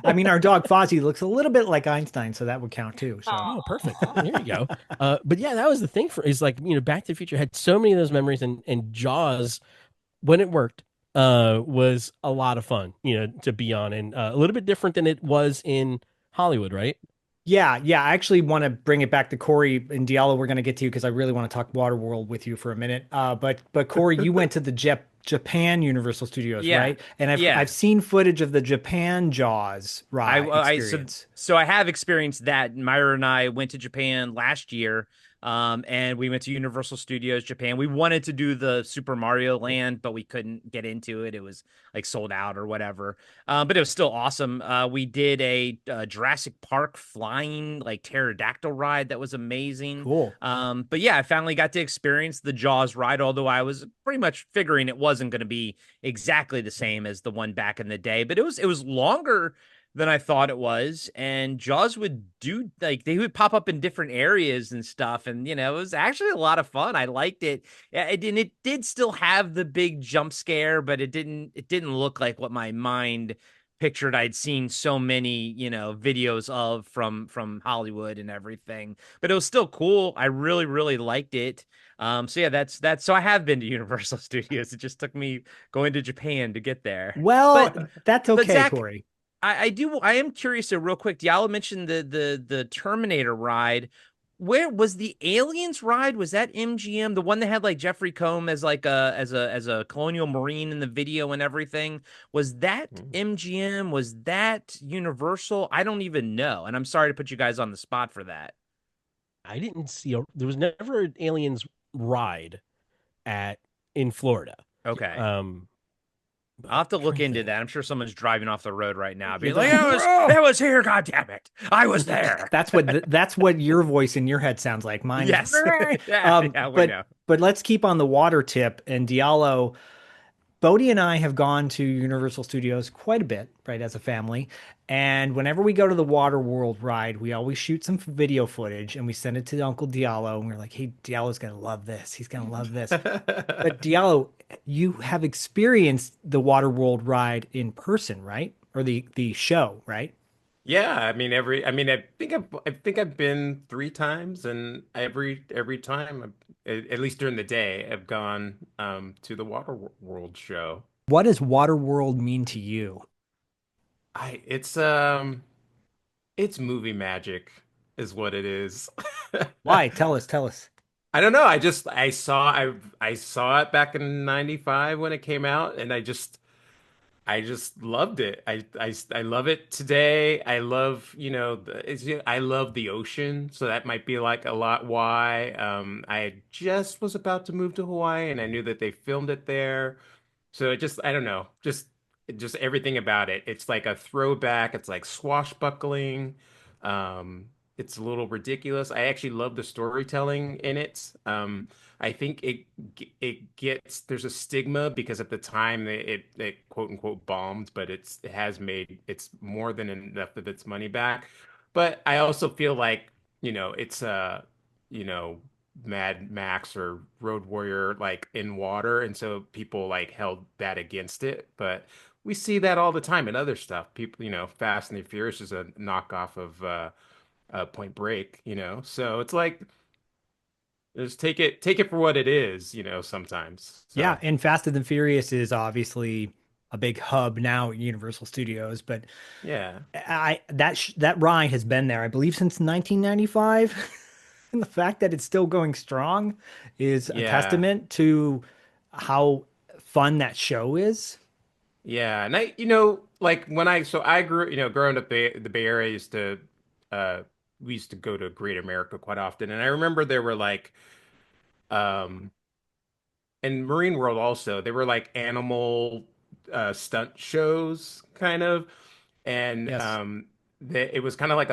I mean, our dog Fozzie looks a little bit like Einstein, so that would count too. So Oh, perfect. There you go. But yeah, that was the thing for is like, Back to the Future had so many of those memories, and Jaws, when it worked, was a lot of fun, to be on, and a little bit different than it was in Hollywood, right? yeah. I actually want to bring it back to Corey and Diallo. We're going to get to you because I really want to talk Waterworld with you for a minute. But Corey, you went to the Japan Universal Studios, Yeah. right? And I've Yeah. I've seen footage of the Japan Jaws ride So experience. so I have experienced that. Myra and I went to Japan last year, and we went to Universal Studios Japan. We wanted to do the Super Mario Land, but we couldn't get into it. It was like sold out or whatever. But it was still awesome. We did a Jurassic Park flying like pterodactyl ride that was amazing. Cool. But yeah, I finally got to experience the Jaws ride, although I was pretty much figuring it wasn't going to be exactly the same as the one back in the day. But it was longer than I thought it was. And Jaws would do like they would pop up in different areas and stuff. And it was actually a lot of fun. I liked it. It did still have the big jump scare, but it didn't look like what my mind pictured. I'd seen so many, videos of from Hollywood and everything. But it was still cool. I really, really liked it. So yeah, that's so I have been to Universal Studios. It just took me going to Japan to get there. Well, But that's but okay, Zach, Corey. I am curious here, real quick. Diallo mentioned the Terminator ride. Where was the Aliens ride? Was that MGM, the one that had like Jeffrey Combs as like a colonial marine in the video and everything? Was that MGM? Was that Universal? I don't even know. And I'm sorry to put you guys on the spot for that. I didn't see there was never an aliens ride at in Florida. Okay. Um, I'll have to I'm look trying to into think. that. I'm sure someone's driving off the road right now, being Yeah, like, it was here, God damn it. I was there. That's what your voice in your head sounds like. Mine is Yes. Yeah, yeah, we know. but let's keep on the water tip. And Diallo, Bodie and I have gone to Universal Studios quite a bit, right, as a family. And whenever we go to the Water World ride, we always shoot some video footage and we send it to Uncle Diallo. And we're like, hey, Diallo's going to love this. He's going to love this. But Diallo, you have experienced the Water World ride in person, right? Or the show, right? Yeah, I think I've been 3 times, and every time, at least during the day, I've gone to the Water World show. What does Water World mean to you? I it's movie magic is what it is. Why? Tell us. I don't know. I saw it back in '95 when it came out, and I just loved it. I love it today. I love, I love the ocean, so that might be like a lot why. I just was about to move to Hawaii, and I knew that they filmed it there. So I don't know, just everything about it. It's like a throwback. It's like swashbuckling. Um, it's a little ridiculous. I actually love the storytelling in it. I think it gets there's a stigma because at the time it quote unquote bombed, but it's more than enough of its money back. But I also feel like, it's you know Mad Max or Road Warrior like in water, and so people like held that against it. But we see that all the time in other stuff. People, Fast and the Furious is a knockoff of Point Break, so it's like just take it for what it is, sometimes. Yeah, So and Fast and the Furious is obviously a big hub now at Universal Studios, but yeah, that ride has been there, I believe, since 1995. And the fact that it's still going strong is a yeah, testament to how fun that show is. yeah. And like so I grew, growing up the Bay Area, uh, we used to go to Great America quite often, and I remember there were like, um, in Marine World also, they were like animal stunt shows kind of, and Yes. it was kind of like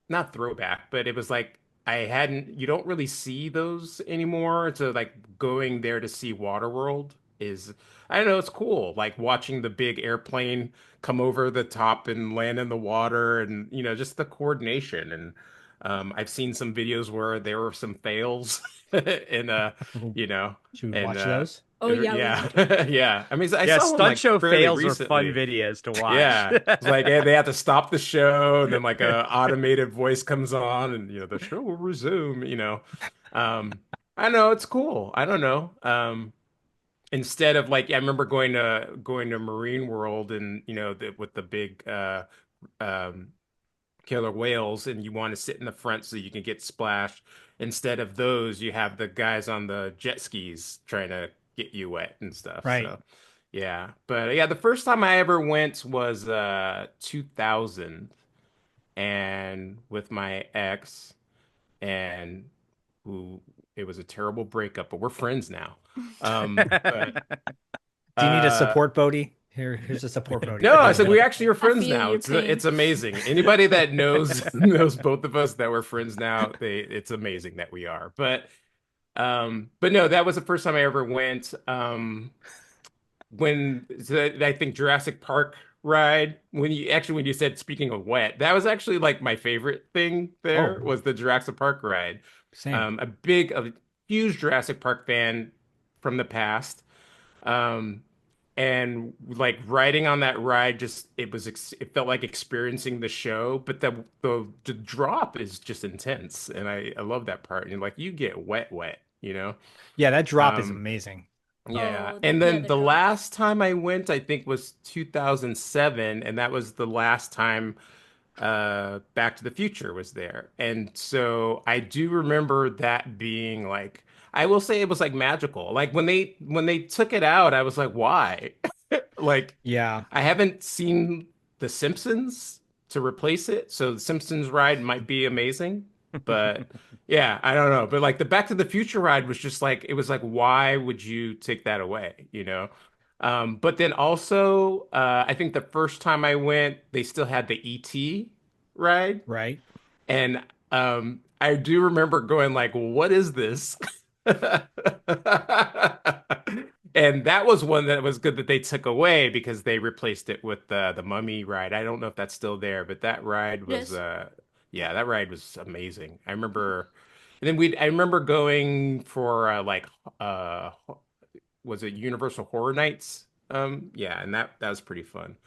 not throwback, but it was like you don't really see those anymore. So like going there to see Waterworld is, I don't know, it's cool. Like watching the big airplane come over the top and land in the water, and just the coordination. And I've seen some videos where there were some fails in you know, Should we and watch those? Oh yeah, yeah, yeah. I mean, I Yeah, saw one stunt like show fairly fails are fun recently. videos to watch. Yeah, it's like they have to stop the show, and then like a automated voice comes on, and the show will resume. I know it's cool. I don't know. Instead of like, I remember going to Marine World, and with the big um, killer whales, and you want to sit in the front so you can get splashed. Instead of those, you have the guys on the jet skis trying to get you wet and stuff. Right. So yeah, but yeah, the first time I ever went was 2000, and with my ex, and who it was a terrible breakup, but we're friends now. But Do you need a uh support Bodie? Here's a support Bodie. no, I said we actually are I friends feel now. your It's pain. it's amazing. Anybody that knows knows both of us that we're friends now. It's amazing that we are. But no, that was the first time I ever went. I think Jurassic Park ride, when you said, speaking of wet, that was actually like my favorite thing there Oh. was the Jurassic Park ride. Same. A huge Jurassic Park fan from the past. Um, and like riding on that ride, it felt like experiencing the show, but the drop is just intense, and I love that part. And like you get wet. Yeah, that drop is Um, amazing. yeah. Oh, And yeah, then the the drop. last time I went, I think was 2007, and that was the last time Back to the Future was there. And so I do remember that being like, I will say it was like magical. Like when they took it out, I was like, why? Like Yeah. I haven't seen The Simpsons to replace it, so the Simpsons ride might be amazing, but yeah, I don't know. But like the Back to the Future ride was just like, it was like, why would you take that away, you know? But then also, I think the first time I went, they still had the ET ride, Right. and I do remember going like, what is this? And that was one that was good that they took away because they replaced it with the Mummy ride. I don't know if that's still there, but that ride was Yes. yeah, that ride was amazing. I remember, and then I remember going for uh was it Universal Horror Nights? Yeah, and that was pretty fun.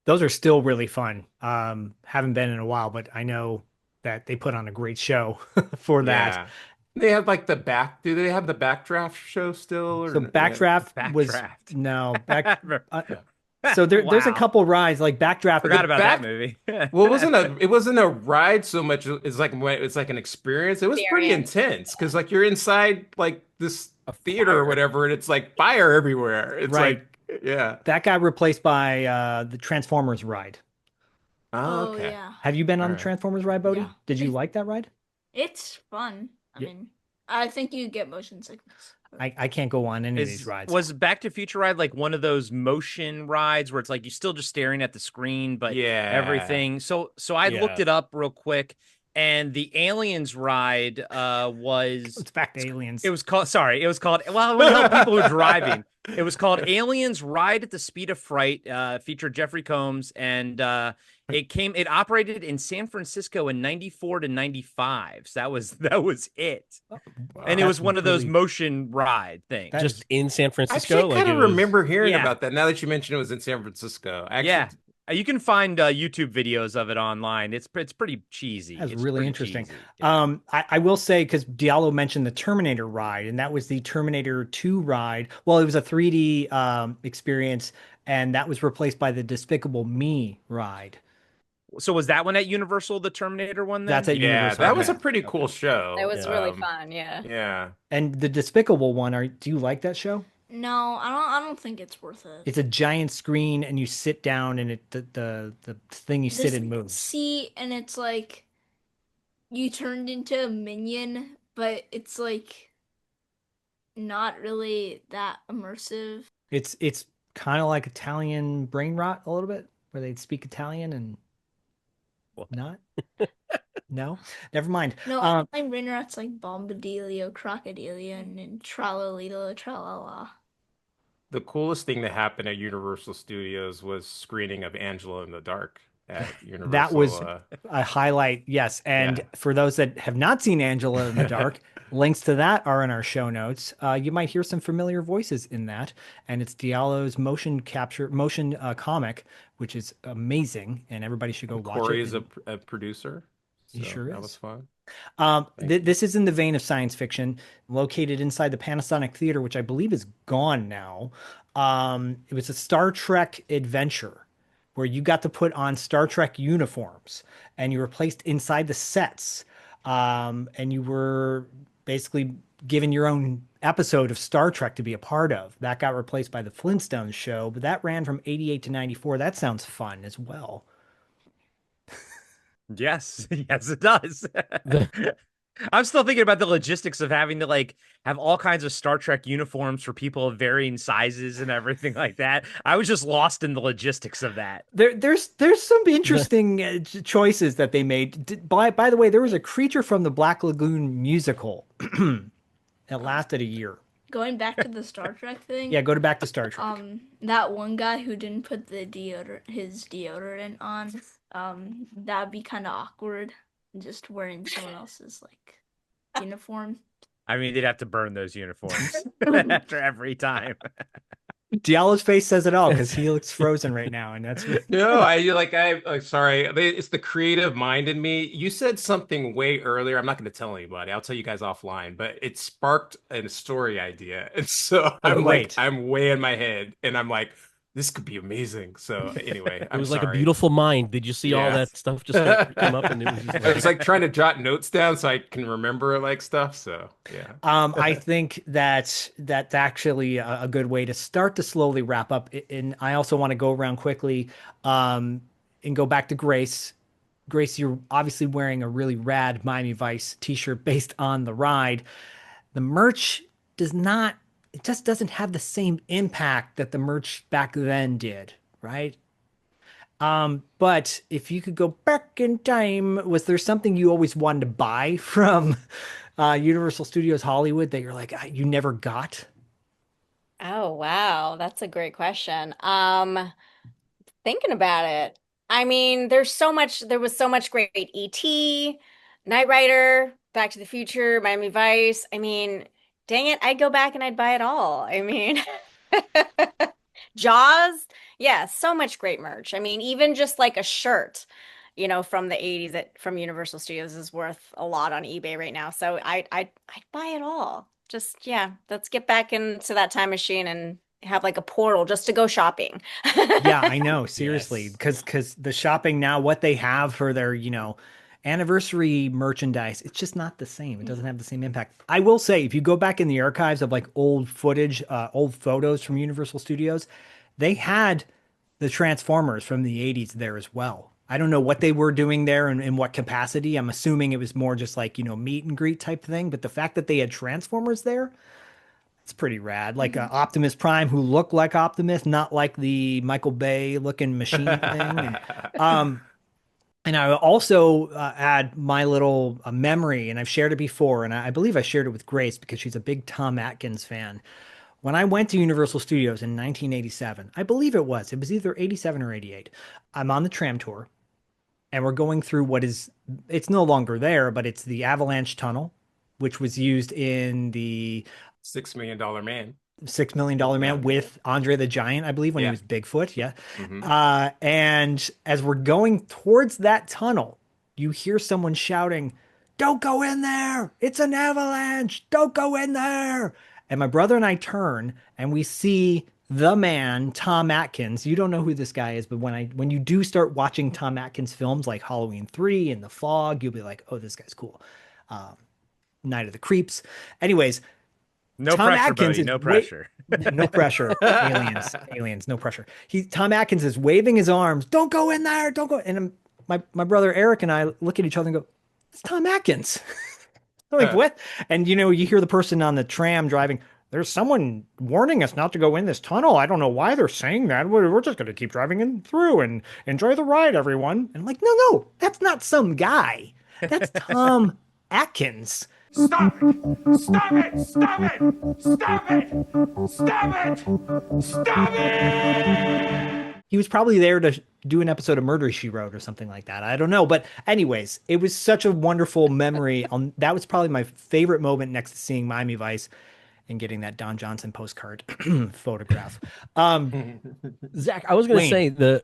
Those are still really fun. Haven't been in a while, but I know that they put on a great show for that. Yeah. They have like do they have the Backdraft show still, or So Backdraft was Backdraft. no back. So there's a Wow. couple rides like Backdraft. Forgot about that back- movie. Well, it wasn't a ride so much. It's like an experience. It was pretty Experience. intense because like you're inside like this theater or whatever, and it's like fire everywhere. It's Right. like, yeah. That got replaced by the Transformers ride. Oh, Oh okay. yeah, Have you been on the Alright. Transformers ride, Bodie? Yeah. Did you like that ride? it's fun. I Yeah. mean, I think you get motion sickness. I can't go on any of these rides. Was Back to Future Ride like one of those motion rides where it's like you're still just staring at the screen, but Yeah. everything? So I looked Yeah. it up real quick, and the Aliens ride was It's back to aliens. it was called well, it would help people who are driving. It was called Aliens Ride at the Speed of Fright, featured Jeffrey Combs, and it operated in San Francisco in 94 to 95. So that was it. And it That's was one of those really- motion ride things. That Just in San Francisco, Actually, I like kind it of was- remember hearing Yeah. about that now that you mentioned it was in San Francisco. Actually, Yeah. You can find YouTube videos of it online. It's pretty cheesy. That's It's really pretty interesting. cheesy. Yeah. I will say, because Diallo mentioned the Terminator ride, and that was the Terminator 2 ride. Well, it was a 3D experience, and that was replaced by the Despicable Me ride. So was that one at Universal, the Terminator one then? That's at yeah, Universal. that was a Okay. pretty cool show. That was really Um, fun. Yeah. Yeah. And the Despicable one, do you like that show? No, I don't think it's worth it. It's a giant screen, and you sit down, and the thing you sit This in moves. seat, and it's like you turned into a minion, but it's like not really that immersive. It's kind of like Italian brain rot a little bit, where they speak Italian and not. No, never mind. No, Um, I'm Rainrats like Bombadilio, Crocodilio, and Tralalito, Tralala. The coolest thing that happened at Universal Studios was screening of Angela in the Dark. at Universal. That was a highlight, yes. And for those that have not seen Angela in the Dark, links to that are in our show notes. You might hear some familiar voices in that, and it's Diallo's motion comic, which is amazing, and everybody should go watch Corey it. is a producer. He sure is. That was fun. This is in the vein of science fiction, located inside the Panasonic Theater, which I believe is gone now. It was a Star Trek adventure where you got to put on Star Trek uniforms and you were placed inside the sets. And you were basically given your own episode of Star Trek to be a part of. That got replaced by the Flintstones show, but that ran from 88 to 94. That sounds fun as well. Yes, yes, it does. I'm still thinking about the logistics of having to like have all kinds of Star Trek uniforms for people of varying sizes and everything like that. I was just lost in the logistics of that. There's some interesting choices that they made. By the way, there was a Creature from the Black Lagoon musical that lasted a year. Going back to the Star Trek thing. Yeah, go back to Star Trek. That one guy who didn't put the deodorant on, that'd be kind of awkward. Just wearing someone else's like uniform. I mean, they'd have to burn those uniforms after every time. Diallo's face says it all because he looks frozen right now, and that's no. I'm sorry. It's the creative mind in me. You said something way earlier. I'm not going to tell anybody. I'll tell you guys offline. But it sparked a story idea, and so I'm way in my head, and I'm like, this could be amazing. So anyway, it was like a beautiful mind. Did you see all that stuff just come up? And it was just like... I was like trying to jot notes down so I can remember like stuff. So yeah. I think that's actually a good way to start to slowly wrap up. And I also want to go around quickly and go back to Grace. Grace, you're obviously wearing a really rad Miami Vice t-shirt based on the ride. The merch it just doesn't have the same impact that the merch back then did, right? But if you could go back in time, was there something you always wanted to buy from Universal Studios Hollywood that you're like, you never got? Oh, wow. That's a great question. Thinking about it, I mean, there was so much great E.T., Knight Rider, Back to the Future, Miami Vice. I mean, dang it, I'd go back and I'd buy it all. I mean, Jaws. Yeah, so much great merch. I mean, even just like a shirt, from the 80s from Universal Studios is worth a lot on eBay right now. So I'd buy it all. Just, yeah, let's get back into that time machine and have like a portal just to go shopping. Yeah, I know. Seriously. Because the shopping now, what they have for their, anniversary merchandise, it's just not the same. It doesn't have the same impact. I will say, if you go back in the archives of like old footage, old photos from Universal Studios, they had the Transformers from the 80s there as well. I don't know what they were doing there and in what capacity. I'm assuming it was more just like, meet and greet type thing. But the fact that they had Transformers there, it's pretty rad. Like Optimus Prime, who looked like Optimus, not like the Michael Bay looking machine thing. And I also add my little memory, and I've shared it before, and I believe I shared it with Grace because she's a big Tom Atkins fan. When I went to Universal Studios in 1987, I believe it was either 87 or 88. I'm on the tram tour, and we're going through it's no longer there, but it's the Avalanche Tunnel, which was used in the $6 Million Man. $6 Million Man with Andre the Giant, I believe, when he was Bigfoot. Yeah. Mm-hmm. And as we're going towards that tunnel, you hear someone shouting, "Don't go in there. It's an avalanche. Don't go in there." And my brother and I turn and we see the man, Tom Atkins. You don't know who this guy is, but when you do start watching Tom Atkins films like Halloween 3 and The Fog, you'll be like, oh, this guy's cool. Night of the Creeps. Anyways, no Tom pressure, Atkins buddy, no pressure. No pressure. Aliens, no pressure. Tom Atkins is waving his arms. Don't go in there. Don't go. And my brother Eric and I look at each other and go, it's Tom Atkins. Like, what? And, you hear the person on the tram driving, there's someone warning us not to go in this tunnel. I don't know why they're saying that. We're just going to keep driving in through and enjoy the ride, everyone. And I'm like, no, that's not some guy. That's Tom Atkins. Stop it! Stop it! Stop it! Stop it! Stop it! Stop it! He was probably there to do an episode of Murder She Wrote or something like that. I don't know. But anyways, it was such a wonderful memory. That was probably my favorite moment next to seeing Miami Vice and getting that Don Johnson postcard photograph. Zach, I was going to Wayne. say the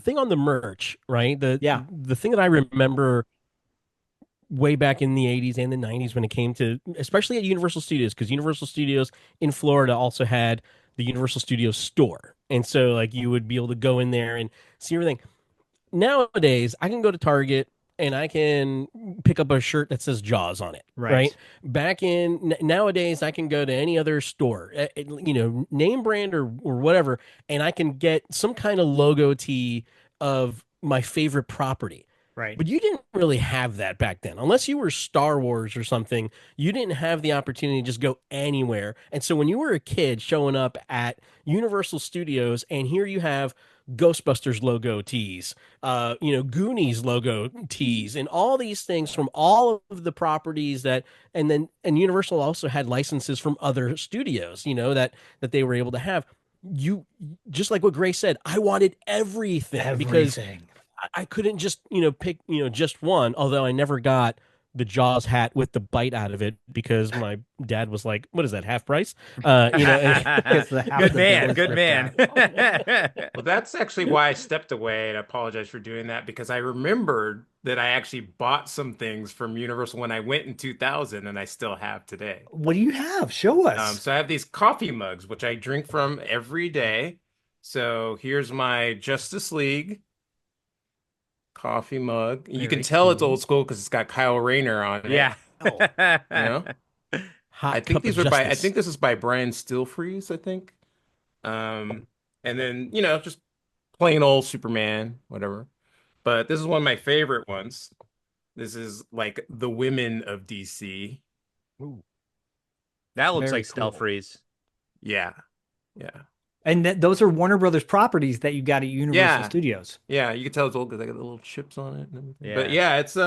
thing on the merch, right? Yeah. The thing that I remember way back in the 80s and the 90s when it came to, especially at Universal Studios, because Universal Studios in Florida also had the Universal Studios store. And so like you would be able to go in there and see everything. Nowadays, I can go to Target and I can pick up a shirt that says Jaws on it. Right. Back in nowadays, I can go to any other store, name brand or whatever, and I can get some kind of logo tee of my favorite property. Right. But you didn't really have that back then. Unless you were Star Wars or something, you didn't have the opportunity to just go anywhere. And so when you were a kid showing up at Universal Studios and here you have Ghostbusters logo tees, Goonies logo tees, and all these things from all of the properties and Universal also had licenses from other studios, that they were able to have. You just like what Grace said, I wanted everything. Because I couldn't just, pick, just one, although I never got the Jaws hat with the bite out of it because my dad was like, what is that, half price? Good man. Well, that's actually why I stepped away, and I apologize for doing that, because I remembered that I actually bought some things from Universal when I went in 2000, and I still have today. What do you have? Show us. So I have these coffee mugs, which I drink from every day. So here's my Justice League coffee mug. You can tell it's old school because it's got Kyle Rayner on it. Yeah. I think these were by, I think this is by Brian Stillfreeze, I think. And then, just plain old Superman, whatever. But this is one of my favorite ones. This is like the women of DC. Ooh. That looks Very like cool. Stillfreeze. Yeah. And those are Warner Brothers properties that you got at Universal Studios. Yeah, you can tell it's old because I got the little chips on it and everything. Yeah. But yeah, it's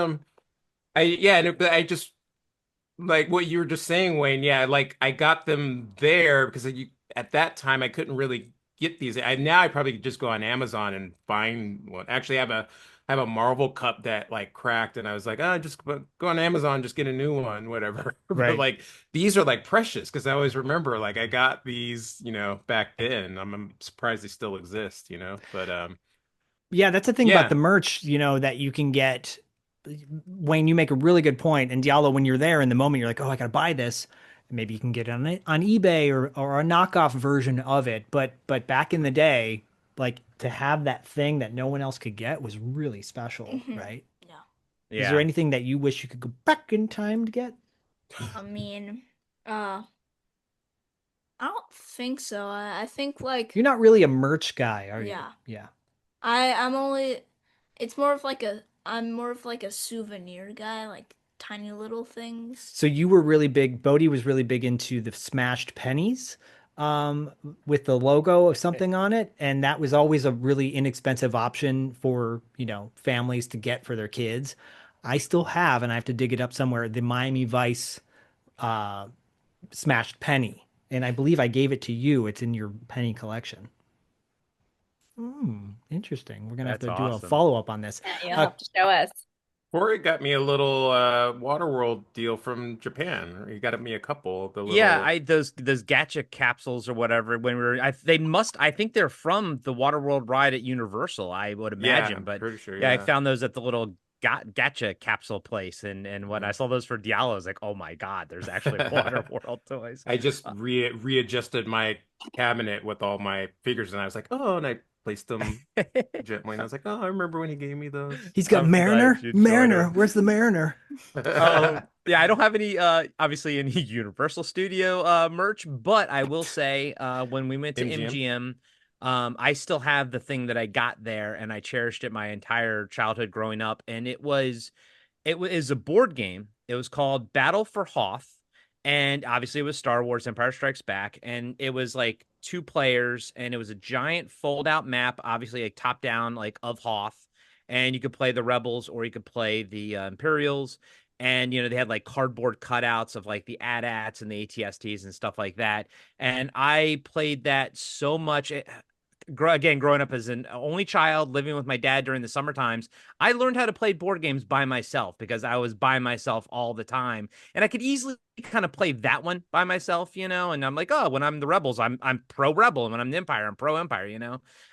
I just like what you were just saying, Wayne. Yeah, like I got them there because at that time I couldn't really get these. Now I probably could just go on Amazon and find one. Actually, I have a Marvel cup that like cracked, and I was like, just go on Amazon, just get a new one, whatever. Right. But like these are like precious because I always remember like I got these, back then. I'm surprised they still exist, But Yeah, that's the thing about the merch, that you can get. Wayne, you make a really good point. And Diallo, when you're there in the moment, you're like, oh, I got to buy this. Maybe you can get it on eBay or a knockoff version of it. But back in the day, like to have that thing that no one else could get was really special, right? Yeah. Is there anything that you wish you could go back in time to get? I mean, I don't think so. I think like You're not really a merch guy, are you? Yeah. Yeah. I'm only. It's more of like I'm more of like a souvenir guy, like tiny little things. So you were really big. Bodie was really big into the smashed pennies, with the logo of something on it, and that was always a really inexpensive option for families to get for their kids. I still have, and I have to dig it up somewhere, the Miami Vice smashed penny, and I believe I gave it to you. It's in your penny collection. Interesting. We're gonna have to do a awesome. follow-up on this. You'll have to show us. Corey got me a little Waterworld deal from Japan. He got me a couple. Those gacha capsules or whatever. When we were, I think they're from the Waterworld ride at Universal. I would imagine, but pretty sure. I found those at the little gacha capsule place, and when I saw those for Diallo, I was like, oh my god, there's actually Waterworld toys. I just readjusted my cabinet with all my figures, and I was like, oh, and I placed them gently, and I was like, oh, I remember when he gave me those. He's got Mariner. Where's the Mariner? Yeah, I don't have any, obviously, any Universal Studio merch, but I will say, when we went to MGM, I still have the thing that I got there, and I cherished it my entire childhood growing up. And it was a board game. It was called Battle for Hoth, and obviously it was Star Wars: Empire Strikes Back, and it was like 2 players, and it was a giant fold-out map, obviously like top-down, like of Hoth, and you could play the Rebels or you could play the Imperials. And, they had like cardboard cutouts of like the AT-ATs and the ATSTs and stuff like that. And I played that so much. growing up as an only child, living with my dad during the summer times, I learned how to play board games by myself because I was by myself all the time, and I could easily kind of play that one by myself, and I'm like, oh, when I'm the rebels, I'm pro rebel, and when I'm the empire, I'm pro empire.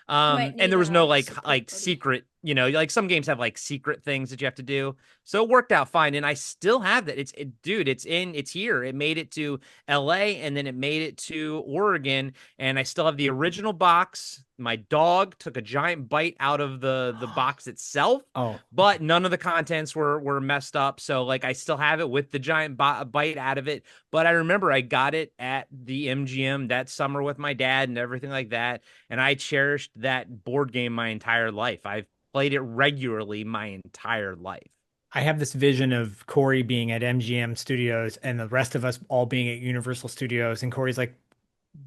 Might And need there was a no like support buddy. secret, like some games have like secret things that you have to do. So it worked out fine, and I still have that. Dude, it's here. It made it to LA, and then it made it to Oregon, and I still have the original box. My dog took a giant bite out of the box itself, Oh, but none of the contents were messed up. So like I still have it with the giant bite out of it. But I remember I got it at the MGM that summer with my dad and everything like that, and I cherished that board game my entire life. I've played it regularly my entire life. I have this vision of Corey being at MGM Studios and the rest of us all being at Universal Studios. And Corey's like,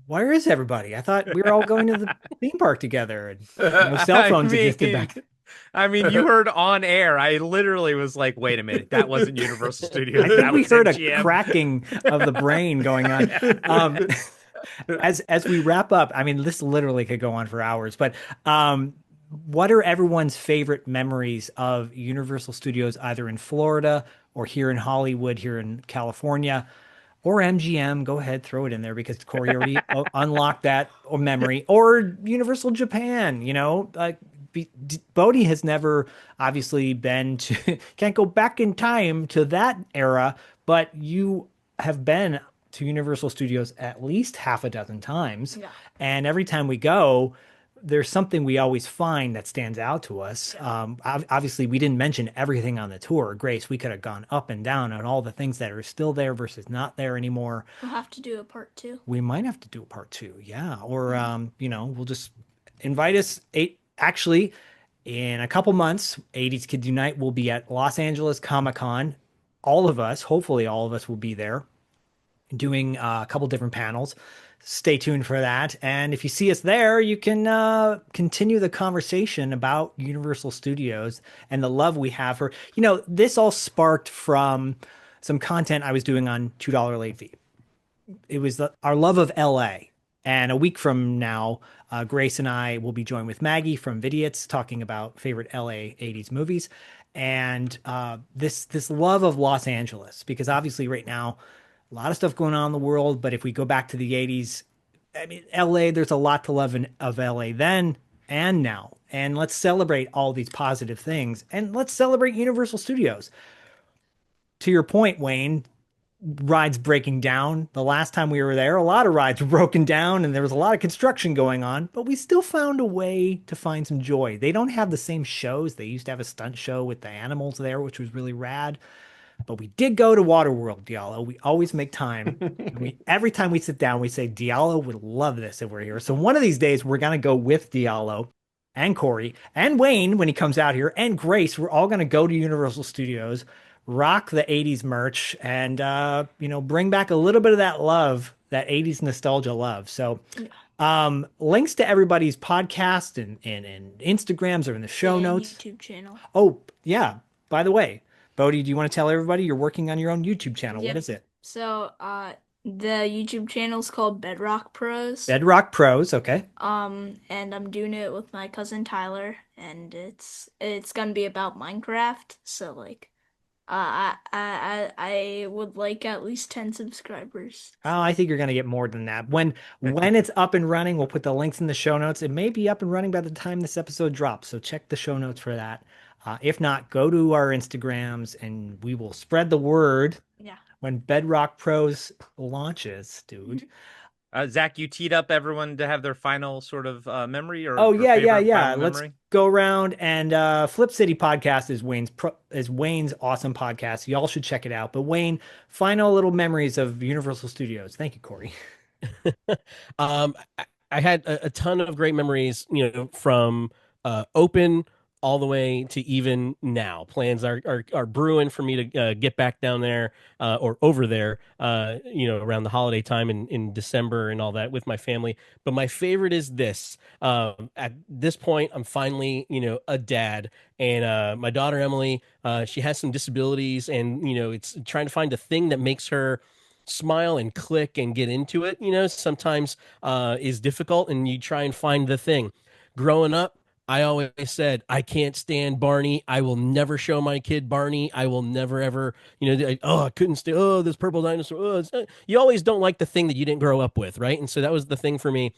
where is everybody? I thought we were all going to the theme park together. And no cell phones existed back then. I mean, you heard on air. I literally was like, wait a minute, that wasn't Universal Studios. I think That we was heard MGM. a cracking of the brain going on. As we wrap up, I mean, this literally could go on for hours, but what are everyone's favorite memories of Universal Studios, either in Florida or here in Hollywood, here in California, or MGM? Go ahead, throw it in there because Corey already unlocked that memory. Or Universal Japan, Bodhi has never obviously been to, can't go back in time to that era, but you have been to Universal Studios at least half a dozen times. Yeah. And every time we go, there's something we always find that stands out to us. Obviously, we didn't mention everything on the tour. Grace, we could have gone up and down on all the things that are still there versus not there anymore. We'll have to do a part 2. We might have to do a part 2, yeah. Or, we'll just invite us. Actually, in a couple months, 80s Kids Unite will be at Los Angeles Comic-Con. All of us, hopefully all of us will be there doing a couple different panels. Stay tuned for that. And if you see us there, you can continue the conversation about Universal Studios and the love we have for, this all sparked from some content I was doing on $2 late fee. It was our love of LA. And a week from now, Grace and I will be joined with Maggie from Vidiots talking about favorite LA 80s movies. And this love of Los Angeles, because obviously right now, a lot of stuff going on in the world, but if we go back to the 80s, I mean, LA, there's a lot to love of LA then and now. And let's celebrate all these positive things. And let's celebrate Universal Studios. To your point, Wayne, rides breaking down. The last time we were there, a lot of rides were broken down and there was a lot of construction going on, but we still found a way to find some joy. They don't have the same shows. They used to have a stunt show with the animals there, which was really rad. But we did go to Waterworld, Diallo. We always make time. Every time we sit down, we say, Diallo would love this if we're here. So one of these days, we're going to go with Diallo and Corey and Wayne when he comes out here and Grace. We're all going to go to Universal Studios, rock the 80s merch, and, bring back a little bit of that love, that 80s nostalgia love. So links to everybody's podcast and Instagrams are in the show notes. YouTube channel. Oh, yeah. By the way, Bodhi, do you want to tell everybody you're working on your own YouTube channel? Yep. What is it? So, the YouTube channel is called Bedrock Pros. Bedrock Pros, okay. And I'm doing it with my cousin Tyler, and it's gonna be about Minecraft. So like, I would like at least 10 subscribers. Oh, I think you're gonna get more than that. When it's up and running, we'll put the links in the show notes. It may be up and running by the time this episode drops, so check the show notes for that. If not, go to our Instagrams and we will spread the word. Yeah. When Bedrock Pros launches, dude. Zach, you teed up everyone to have their final sort of memory or yeah. final Let's memory? go around and Flip City Podcast is Wayne's awesome podcast. Y'all should check it out. But Wayne, final little memories of Universal Studios. Thank you, Corey. I had a ton of great memories, from open all the way to even now. Plans are brewing for me to get back down there or over there, around the holiday time in December and all that with my family. But my favorite is this. At this point, I'm finally, a dad, and my daughter Emmalee, she has some disabilities, and it's trying to find a thing that makes her smile and click and get into it, sometimes is difficult, and you try and find the thing. Growing up, I always said, I can't stand Barney. I will never show my kid Barney. I will never, ever, I couldn't stand, this purple dinosaur. You always don't like the thing that you didn't grow up with, right? And so that was the thing for me.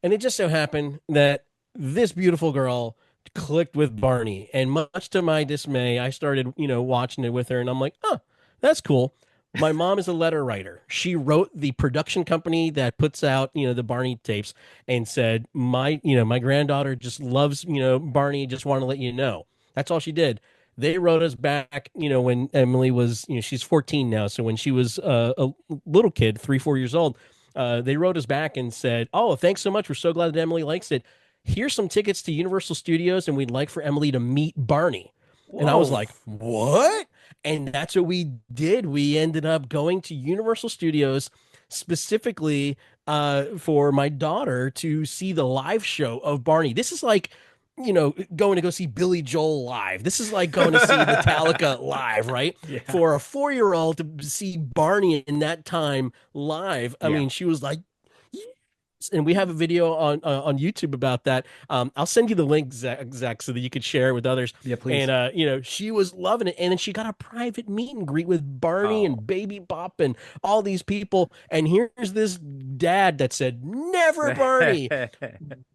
And it just so happened that this beautiful girl clicked with Barney. And much to my dismay, I started, watching it with her, and I'm like, oh, that's cool. My mom is a letter writer. She wrote the production company that puts out, the Barney tapes, and said, my granddaughter just loves, Barney, just want to let you know. That's all she did. They wrote us back, when Emmalee was, she's 14 now. So when she was a little kid, 3-4 years old, they wrote us back and said, oh, thanks so much. We're so glad that Emmalee likes it. Here's some tickets to Universal Studios, and we'd like for Emmalee to meet Barney. Whoa. And I was like, what? And that's what we did. We ended up going to Universal Studios specifically for my daughter to see the live show of Barney. This is like, going to go see Billy Joel live. This is like going to see Metallica live, right? Yeah. For a 4-year-old to see Barney in that time live. I mean, she was like, and we have a video on YouTube about that. I'll send you the link, Zach, so that you could share it with others. Yeah, please. And she was loving it, and then she got a private meet and greet with Barney and Baby Bop and all these people. And here's this dad that said, "Never, Barney."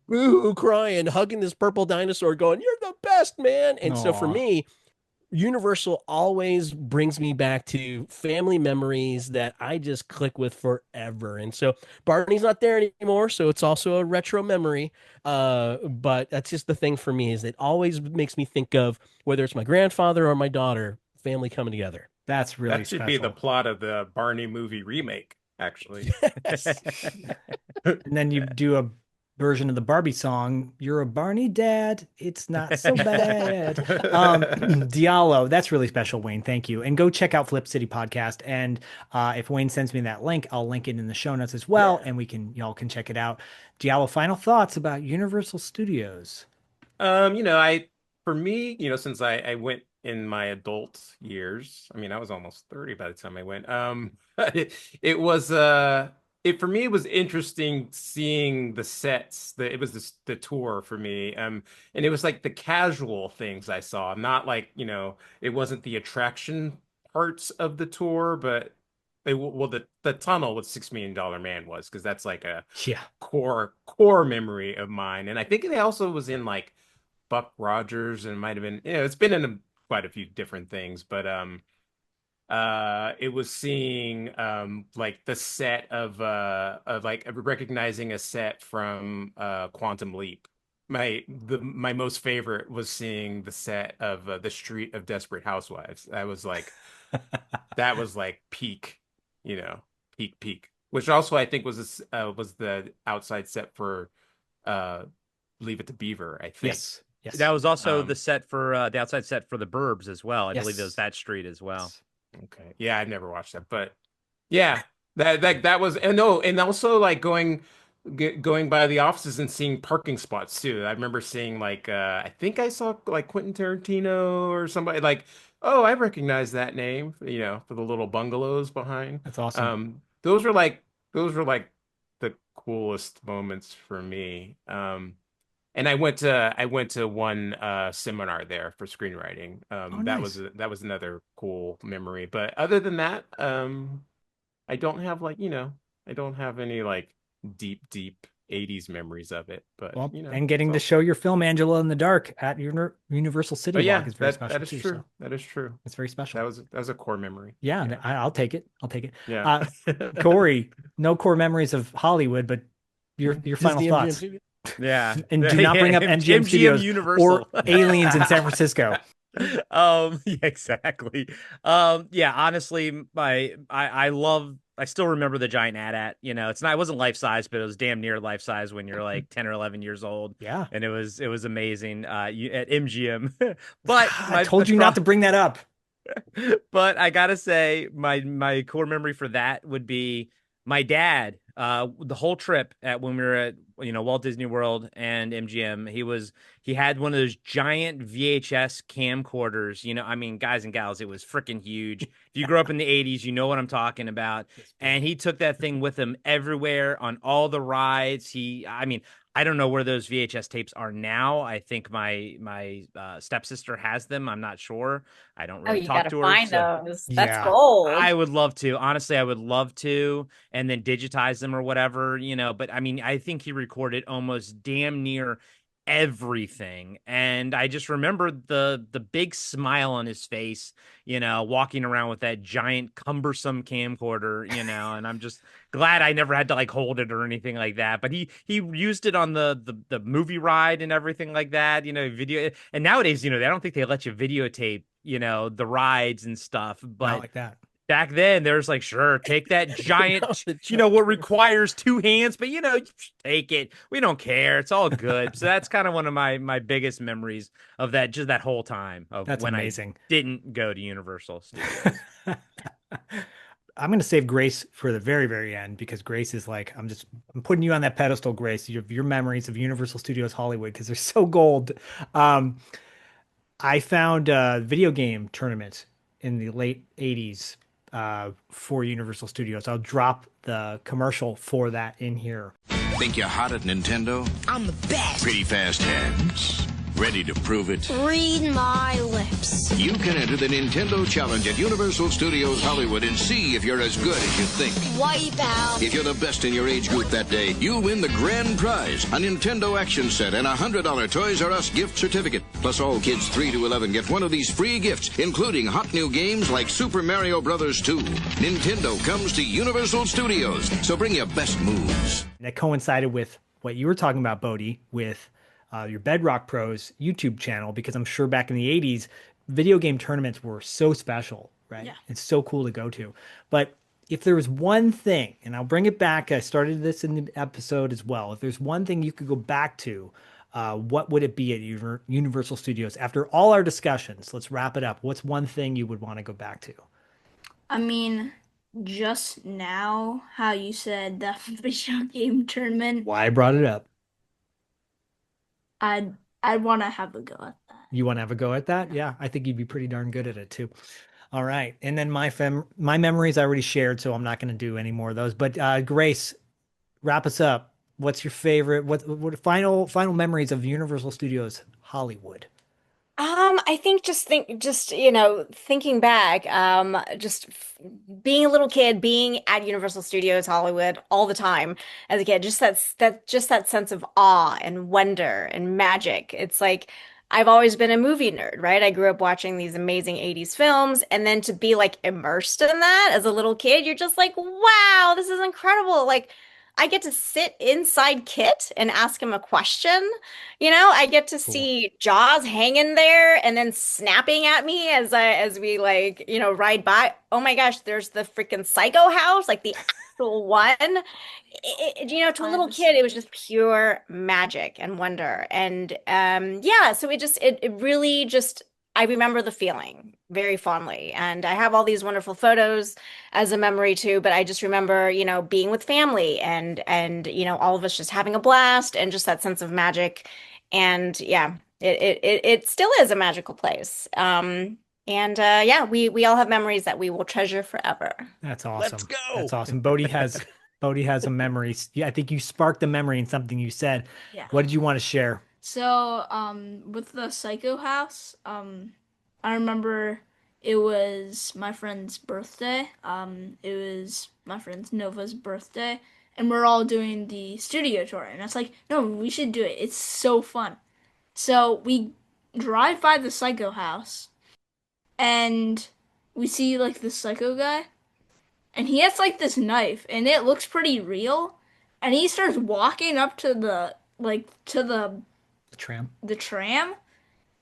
Boo, crying, hugging this purple dinosaur, going, "You're the best, man." And so for me, Universal always brings me back to family memories that I just click with forever. And so Barney's not there anymore, so it's also a retro memory. But that's just the thing for me, is it always makes me think of, whether it's my grandfather or my daughter, family coming together. That's really that should special. be the plot of the Barney movie remake, actually. Yes. And then you do a version of the Barbie song, "You're a Barney dad, it's not so bad." Diallo, that's really special, Wayne. Thank you. And go check out Flip City Podcast. And if Wayne sends me that link, I'll link it in the show notes as well, and y'all can check it out. Diallo, final thoughts about Universal Studios? For me, since I went in my adult years, I mean, I was almost 30 by the time I went. It was for me, it was interesting seeing the sets. It was the tour for me, and it was like the casual things I saw, not like, it wasn't the attraction parts of the tour, but the tunnel with $6 Million Man was, because that's like a core memory of mine. And I think it also was in like Buck Rogers, and it might have been, it's been in quite a few different things, but it was seeing like the set of like recognizing a set from Quantum Leap. My most favorite was seeing the set of the Street of Desperate Housewives. That was like peak, peak. Which also I think was the outside set for Leave It to Beaver, I think. Yes. That was also the set for the outside set for The Burbs as well. I believe it was that street as well. Yes. Okay. Yeah, I've never watched that, but yeah, that was, and also like going by the offices and seeing parking spots too. I remember seeing like I think I saw like Quentin Tarantino or somebody, like, oh, I recognize that name, for the little bungalows behind. That's awesome. Those were like the coolest moments for me. And I went to one seminar there for screenwriting. Nice. That was another cool memory. But other than that, I don't have I don't have any like deep 80s memories of it. But and getting to show your film Angela in the Dark at Universal City Walk is very special. That is too, true. So. That is true. It's very special. That was a core memory. Yeah. I'll take it. Yeah. Corey, no core memories of Hollywood, but your final thoughts. Yeah. And do not bring up MGM Studios Universal or Aliens in San Francisco. Yeah, exactly. Yeah, honestly, I still remember the giant AT-AT. It wasn't life size, but it was damn near life size when you're like 10 or 11 years old. Yeah. And it was amazing at MGM. But I told you not to bring that up. But I gotta say, my core memory for that would be my dad the whole trip when we were at Walt Disney World and MGM. He had one of those giant VHS camcorders. I mean, guys and gals, it was freaking huge. If you grew up in the 80s, you know what I'm talking about. And he took that thing with him everywhere on all the rides. I mean, I don't know where those VHS tapes are now. I think my stepsister has them. I'm not sure. I don't Oh, really you talk gotta to her. find So those. That's Yeah. gold. I would love to. Honestly, I would love to, and then digitize them or whatever. But I mean, I think he recorded almost damn near everything. And I just remember the big smile on his face, walking around with that giant cumbersome camcorder, and I'm just glad I never had to like hold it or anything like that. But he used it on the movie ride and everything like that, video. And nowadays, I don't think they let you videotape, the rides and stuff. Not But like that. back then there's like, sure, take that giant, No, what requires two hands, but take it. We don't care. It's all good. So that's kind of one of my biggest memories of that, just that whole time of That's when amazing. I didn't go to Universal Studios. I'm going to save Grace for the very, very end because Grace is like, I'm putting you on that pedestal, Grace. Your memories of Universal Studios Hollywood because they're so gold. I found a video game tournament in the late 80s for Universal Studios. I'll drop the commercial for that in here. Think you're hot at Nintendo? I'm the best. Pretty fast hands. Ready to prove it? Read my lips. You can enter the Nintendo Challenge at Universal Studios Hollywood and see if you're as good as you think. Wipe out. If you're the best in your age group that day, you'll win the grand prize, a Nintendo action set and a $100 Toys R Us gift certificate. Plus, all kids 3 to 11 get one of these free gifts, including hot new games like Super Mario Bros. 2. Nintendo comes to Universal Studios, so bring your best moves. And that coincided with what you were talking about, Bodie, with your Bedrock Pros YouTube channel, because I'm sure back in the 80s, video game tournaments were so special, right? Yeah. It's so cool to go to. But if there was one thing, and I'll bring it back, I started this in the episode as well. If there's one thing you could go back to, what would it be at Universal Studios? After all our discussions, let's wrap it up. What's one thing you would want to go back to? I mean, just now, how you said that video game tournament, Why I brought it up. I'd want to have a go at that. You want to have a go at that? Yeah, I think you'd be pretty darn good at it too. All right. And then my memories I already shared, so I'm not going to do any more of those. But Grace, wrap us up. What's your favorite? What final memories of Universal Studios Hollywood? I think thinking back, being a little kid, being at Universal Studios Hollywood all the time as a kid, just that sense of awe and wonder and magic. It's like I've always been a movie nerd, right? I grew up watching these amazing 80s films, and then to be like immersed in that as a little kid, you're just like, wow, this is incredible. Like I get to sit inside Kit and ask him a question. I get to see Jaws hanging there and then snapping at me as we ride by. Oh my gosh, there's the freaking Psycho house, like the actual one. To a little kid, it was just pure magic and wonder. And so it really just I remember the feeling very fondly. And I have all these wonderful photos as a memory too, but I just remember, being with family and all of us just having a blast and just that sense of magic. And yeah, it still is a magical place. We all have memories that we will treasure forever. That's awesome. Let's go. That's awesome. Bodie has a memory. Yeah, I think you sparked a memory in something you said. Yeah. What did you want to share? So, with the Psycho House, I remember it was my friend's birthday. It was my friend's Nova's birthday, and we're all doing the studio tour. And it's like, no, we should do it. It's so fun. So we drive by the Psycho House, and we see like the Psycho guy, and he has like this knife, and it looks pretty real. And he starts walking up to the tram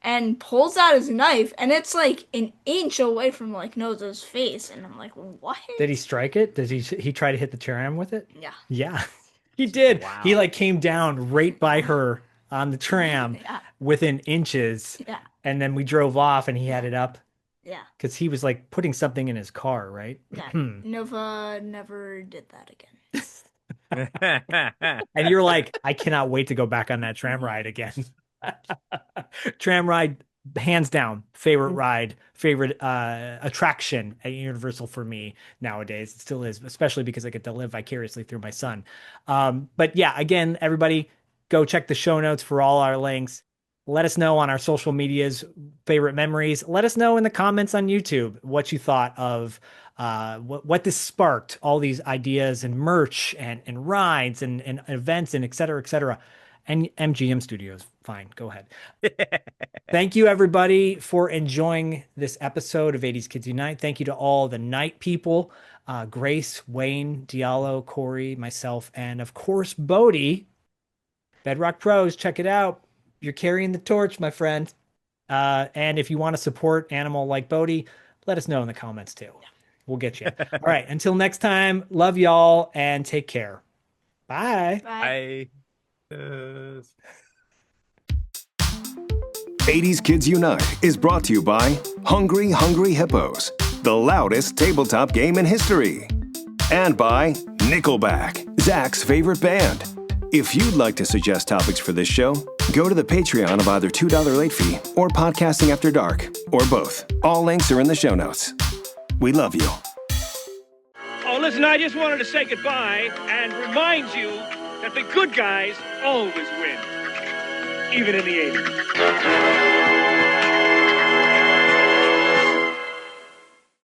and pulls out his knife, and it's like an inch away from like Noza's face, and I'm like, what? Did he strike it? Did he try to hit the tram with it? Yeah. Yeah, he did. Wow. He like came down right by her on the tram within inches. Yeah. And then we drove off and he had it up Yeah. because he was like putting something in his car, right? Yeah. Nova never did that again. And you're like, I cannot wait to go back on that tram ride again. Tram ride, hands down, favorite ride, favorite attraction at Universal for me nowadays. It still is, especially because I get to live vicariously through my son. But yeah, again, everybody go check the show notes for all our links. Let us know on our social medias, favorite memories. Let us know in the comments on YouTube what you thought of what this sparked, all these ideas and merch and rides and events and et cetera, and MGM Studios. Fine, go ahead. Thank you, everybody, for enjoying this episode of 80s Kids Unite. Thank you to all the night people, Grace, Wayne, Diallo, Corey, myself, and of course, Bodie. Bedrock Pros, check it out. You're carrying the torch, my friend. And if you want to support Animal like Bodie, let us know in the comments too. We'll get you. All right. Until next time, love y'all and take care. Bye. Bye. 80s Kids Unite is brought to you by Hungry Hungry Hippos, the loudest tabletop game in history. And by Nickelback, Zak's favorite band. If you'd like to suggest topics for this show, go to the Patreon of either $2 late fee or Podcasting After Dark, or both. All links are in the show notes. We love you. Oh, listen, I just wanted to say goodbye and remind you that the good guys always win, even in the 80s.